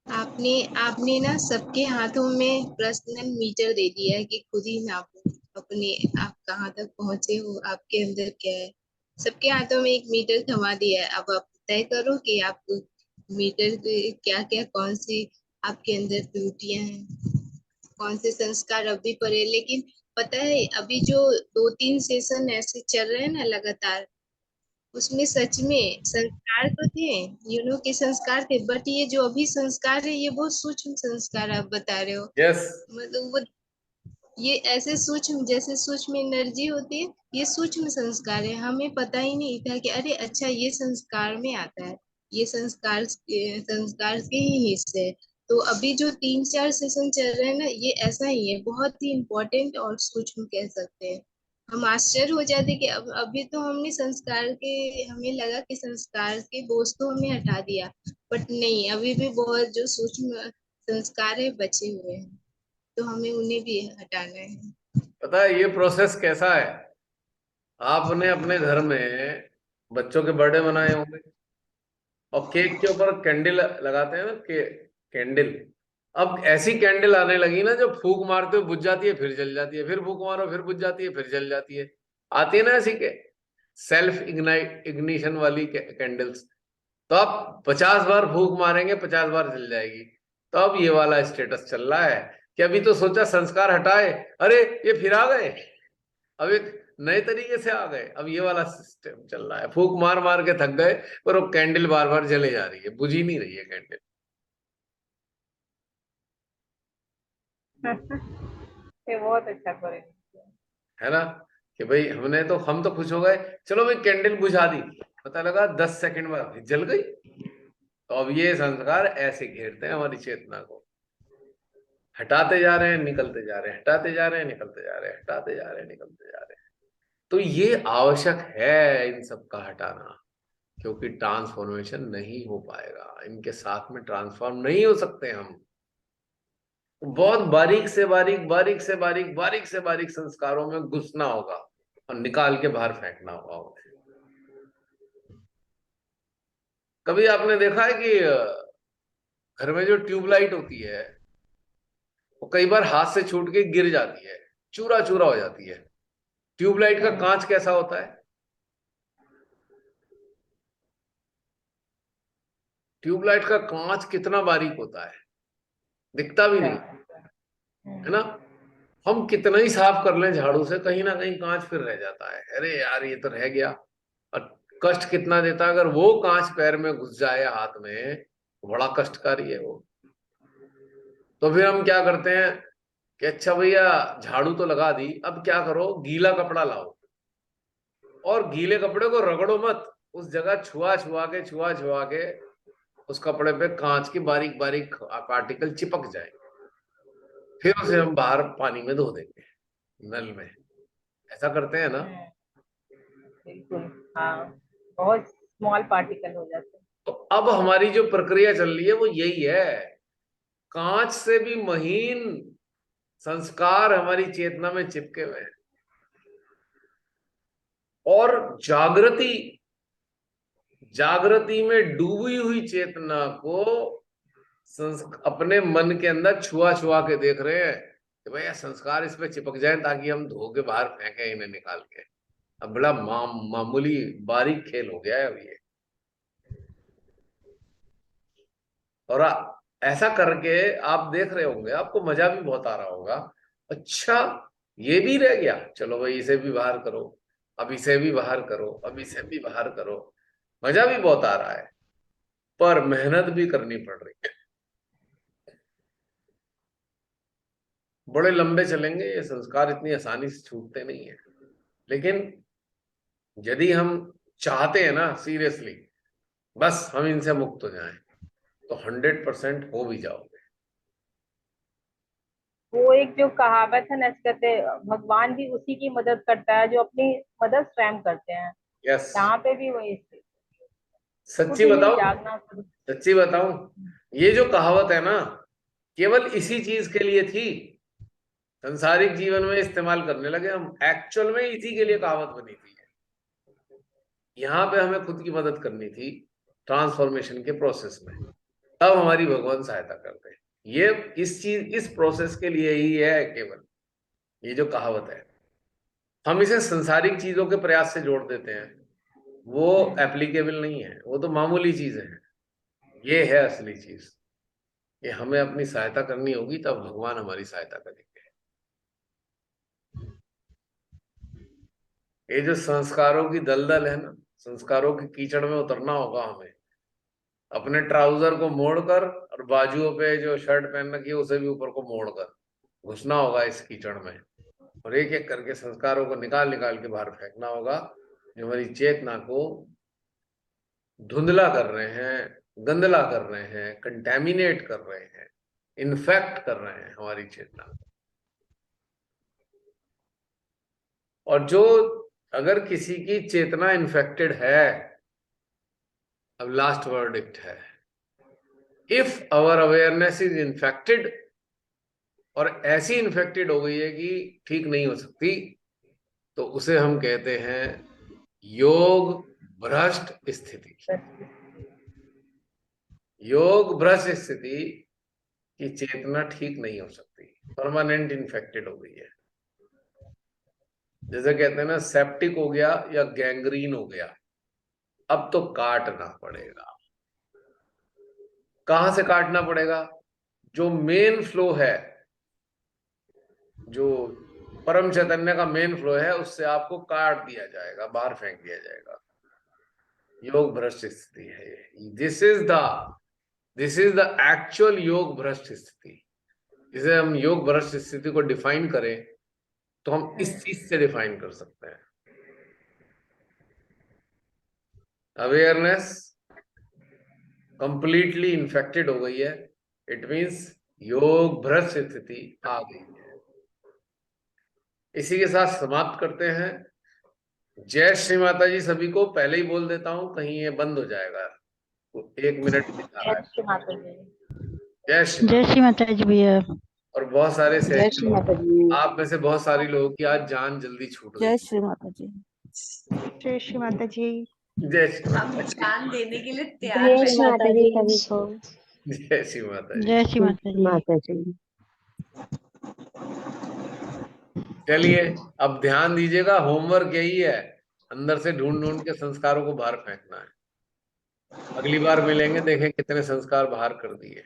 आपने आपने ना सबके हाथों में पर्सनल मीटर दे दिया है कि खुद ही नापो अपने, आप कहाँ तक पहुंचे हो, आपके अंदर क्या है। सबके हाथों में एक मीटर थमा दिया है। अब आप तय करो कि आप मीटर के क्या क्या, कौन सी आपके अंदर त्रुटियां हैं, कौन से संस्कार अभी पड़े। लेकिन पता है अभी जो 2-3 सेशन ऐसे चल रहे हैं ना लगातार, उसमें सच में संस्कार तो थे, के संस्कार थे, बट ये जो अभी संस्कार है ये बहुत सूक्ष्म संस्कार आप बता रहे हो। यस। मतलब वो ये ऐसे सूक्ष्म, जैसे सूक्ष्म एनर्जी होती है, ये सूक्ष्म संस्कार है। हमें पता ही नहीं था कि अरे अच्छा ये संस्कार में आता है, ये संस्कार के ही हिस्से है। तो अभी जो 3-4 सेशन चल रहे हैं ना, ये ऐसा ही है, बहुत ही इम्पोर्टेंट और सूक्ष्म कह सकते हैं। हम आश्चर्य हो जाते कि अब अभी तो हमने संस्कार के, हमें लगा कि संस्कार के बोझ तो हमने हटा दिया, बट नहीं, अभी भी बहुत जो सूक्ष्म संस्कार है बचे हुए हैं, तो हमें उन्हें भी हटाना है। पता है ये प्रोसेस कैसा है? आपने अपने घर में बच्चों के बर्थडे मनाए होंगे और केक के ऊपर कैंडल लगाते हैं ना, कैंडल। अब ऐसी कैंडल आने लगी ना जो फूंक मारते हुए बुझ जाती है, फिर जल जाती है, फिर फूंक मारो फिर बुझ जाती है, फिर जल जाती है। आती है ना ऐसी के सेल्फ इग्निशन वाली कैंडल्स। तो आप 50 बार फूंक मारेंगे, 50 बार जल जाएगी। तो अब ये वाला स्टेटस चल रहा है कि अभी तो सोचा संस्कार हटाए, अरे ये फिर आ गए, अब एक नए तरीके से आ गए। अब ये वाला सिस्टम चल रहा है, फूंक मार मार के थक गए, पर वो कैंडल बार बार जले जा रही है, बुझ ही नहीं रही है कैंडल। ये बहुत अच्छा करे। है ना? कि भाई हम तो खुश हो गए, चलो भाई कैंडल बुझा दी, पता लगा 10 सेकंड बाद जल गई। तो अब ये संस्कार ऐसे घेरते हैं हमारी चेतना को, हटाते जा रहे हैं निकलते जा रहे हैं, हटाते जा रहे हैं निकलते जा रहे हैं, हटाते जा रहे हैं निकलते जा रहे हैं। तो ये आवश्यक है इन सब का हटाना, क्योंकि ट्रांसफॉर्मेशन नहीं हो पाएगा, इनके साथ में ट्रांसफॉर्म नहीं हो सकते हम। बहुत बारीक से बारीक, बारीक से बारीक, बारीक से बारीक संस्कारों में घुसना होगा और निकाल के बाहर फेंकना होगा उन्हें। कभी आपने देखा है कि घर में जो ट्यूबलाइट होती है वो कई बार हाथ से छूट के गिर जाती है, चूरा चूरा हो जाती है। ट्यूबलाइट का कांच कैसा होता है? ट्यूबलाइट का कांच कितना बारीक होता है, दिखता भी नहीं, है ना? हम कितना ही साफ कर लें झाड़ू से, कहीं ना कहीं कांच फिर रह जाता है, अरे यार ये तो रह गया। और कष्ट कितना देता है, अगर वो कांच पैर में घुस जाए, हाथ में, बड़ा कष्टकारी है वो। तो फिर हम क्या करते हैं कि अच्छा भैया झाड़ू तो लगा दी, अब क्या करो, गीला कपड़ा लाओ और गीले कपड़े को रगड़ो मत, उस जगह छुआ छुआ के उस कपड़े पे कांच की बारीक बारीक पार्टिकल चिपक जाए, फिर उसे हम बाहर पानी में धो देंगे, नल में। ऐसा करते हैं ना? बिल्कुल। हाँ, बहुत स्मॉल पार्टिकल हो जाते हैं। तो अब हमारी जो प्रक्रिया चल रही है वो यही है, कांच से भी महीन संस्कार हमारी चेतना में चिपके हुए हैं, और जागृति में डूबी हुई चेतना को अपने मन के अंदर छुआ छुआ के देख रहे हैं कि भाई संस्कार इस पे चिपक जाए ताकि हम धो के बाहर फेंके इन्हें निकाल के। अब बड़ा मामूली बारीक खेल हो गया है अब ये। और ऐसा करके आप देख रहे होंगे, आपको मजा भी बहुत आ रहा होगा। अच्छा ये भी रह गया, चलो भाई इसे भी बाहर करो, अब इसे भी बाहर करो, अब इसे भी बाहर करो। मजा भी बहुत आ रहा है, पर मेहनत भी करनी पड़ रही है। बड़े लंबे चलेंगे ये संस्कार, इतनी आसानी से छूटते नहीं है। लेकिन यदि हम चाहते हैं ना सीरियसली, बस हम इनसे मुक्त हो जाएं, तो 100% हो भी जाओगे। वो एक जो कहावत है ना, इसके कहते भगवान भी उसी की मदद करता है जो अपनी मदद स्वयं करते हैं। यस, यहाँ पे भी वही सच्ची कुछ नहीं बताओ, जागना शुरू। सच्ची बताऊं, ये जो कहावत है ना, केवल इसी चीज के लिए थी। संसारिक जीवन में इस्तेमाल करने लगे हम, एक्चुअल में इसी के लिए कहावत बनी थी। यहाँ पे हमें खुद की मदद करनी थी ट्रांसफॉर्मेशन के प्रोसेस में, तब हमारी भगवान सहायता करते हैं। ये इस प्रोसेस के लिए ही है केवल ये जो कहावत है। हम इसे संसारिक चीजों के प्रयास से जोड़ देते हैं, वो एप्लीकेबल नहीं है, वो तो मामूली चीजें हैं। ये है असली चीज, ये हमें अपनी सहायता करनी होगी, तब भगवान हमारी सहायता करेंगे। ये जो संस्कारों की दलदल है ना, संस्कारों की कीचड़ में उतरना होगा हमें। अपने ट्राउजर को मोड़कर और बाजुओं पे जो शर्ट पहन रखी है उसे भी ऊपर को मोड़कर घुसना होगा इस कीचड़ में, और एक एक करके संस्कारों को निकाल निकाल के बाहर फेंकना होगा, जो हमारी चेतना को धुंधला कर रहे हैं, गंदला कर रहे हैं, कंटेमिनेट कर रहे हैं, इन्फेक्ट कर रहे हैं हमारी चेतना को। और जो अगर किसी की चेतना इन्फेक्टेड है, अब लास्ट वर्डिक्ट है, if our awareness is infected, और ऐसी इन्फेक्टेड हो गई है कि ठीक नहीं हो सकती, तो उसे हम कहते हैं योग भ्रष्ट स्थिति। योग भ्रष्ट स्थिति की चेतना ठीक नहीं हो सकती, परमानेंट इन्फेक्टेड हो गई है। जैसे कहते हैं ना, सेप्टिक हो गया या गैंग्रीन हो गया, अब तो काटना पड़ेगा। कहां से काटना पड़ेगा? जो मेन फ्लो है, जो परम चैतन्य का मेन फ्लो है, उससे आपको काट दिया जाएगा, बाहर फेंक दिया जाएगा। योग भ्रष्ट स्थिति है ये। दिस इज द एक्चुअल योग भ्रष्ट स्थिति। जिसे हम योग भ्रष्ट स्थिति को डिफाइन करें, तो हम इस चीज से डिफाइन कर सकते हैं। अवेयरनेस कंप्लीटली इन्फेक्टेड हो गई है, इट मींस योग भ्रष्ट स्थिति आ गई है। इसी के साथ समाप्त करते हैं। जय श्री माता जी सभी को। पहले ही बोल देता हूं, कहीं ये बंद हो जाएगा, 1 मिनट दिखा रहा है। जय श्री माता जी। जय श्री माता जी भैया। और बहुत सारे जय श्री माता जी। आप में से बहुत सारी लोगों की आज जान जल्दी छूट गई। जय श्री माता जी। जय श्री माता जी। जय श्री माता हम जी। जान देने के लिए तैयार जय हैं। श्री माता जी सभी को। जय श्री माता जी। जय श्री माता जी। माता जी। चलिए अब ध्यान दीजिएगा, होमवर्क यही है, अंदर से ढूंढ ढूंढ के संस्कारों को बाहर फेंकना है। अगली बार मिलेंगे, देखें कितने संस्कार बाहर कर दिए।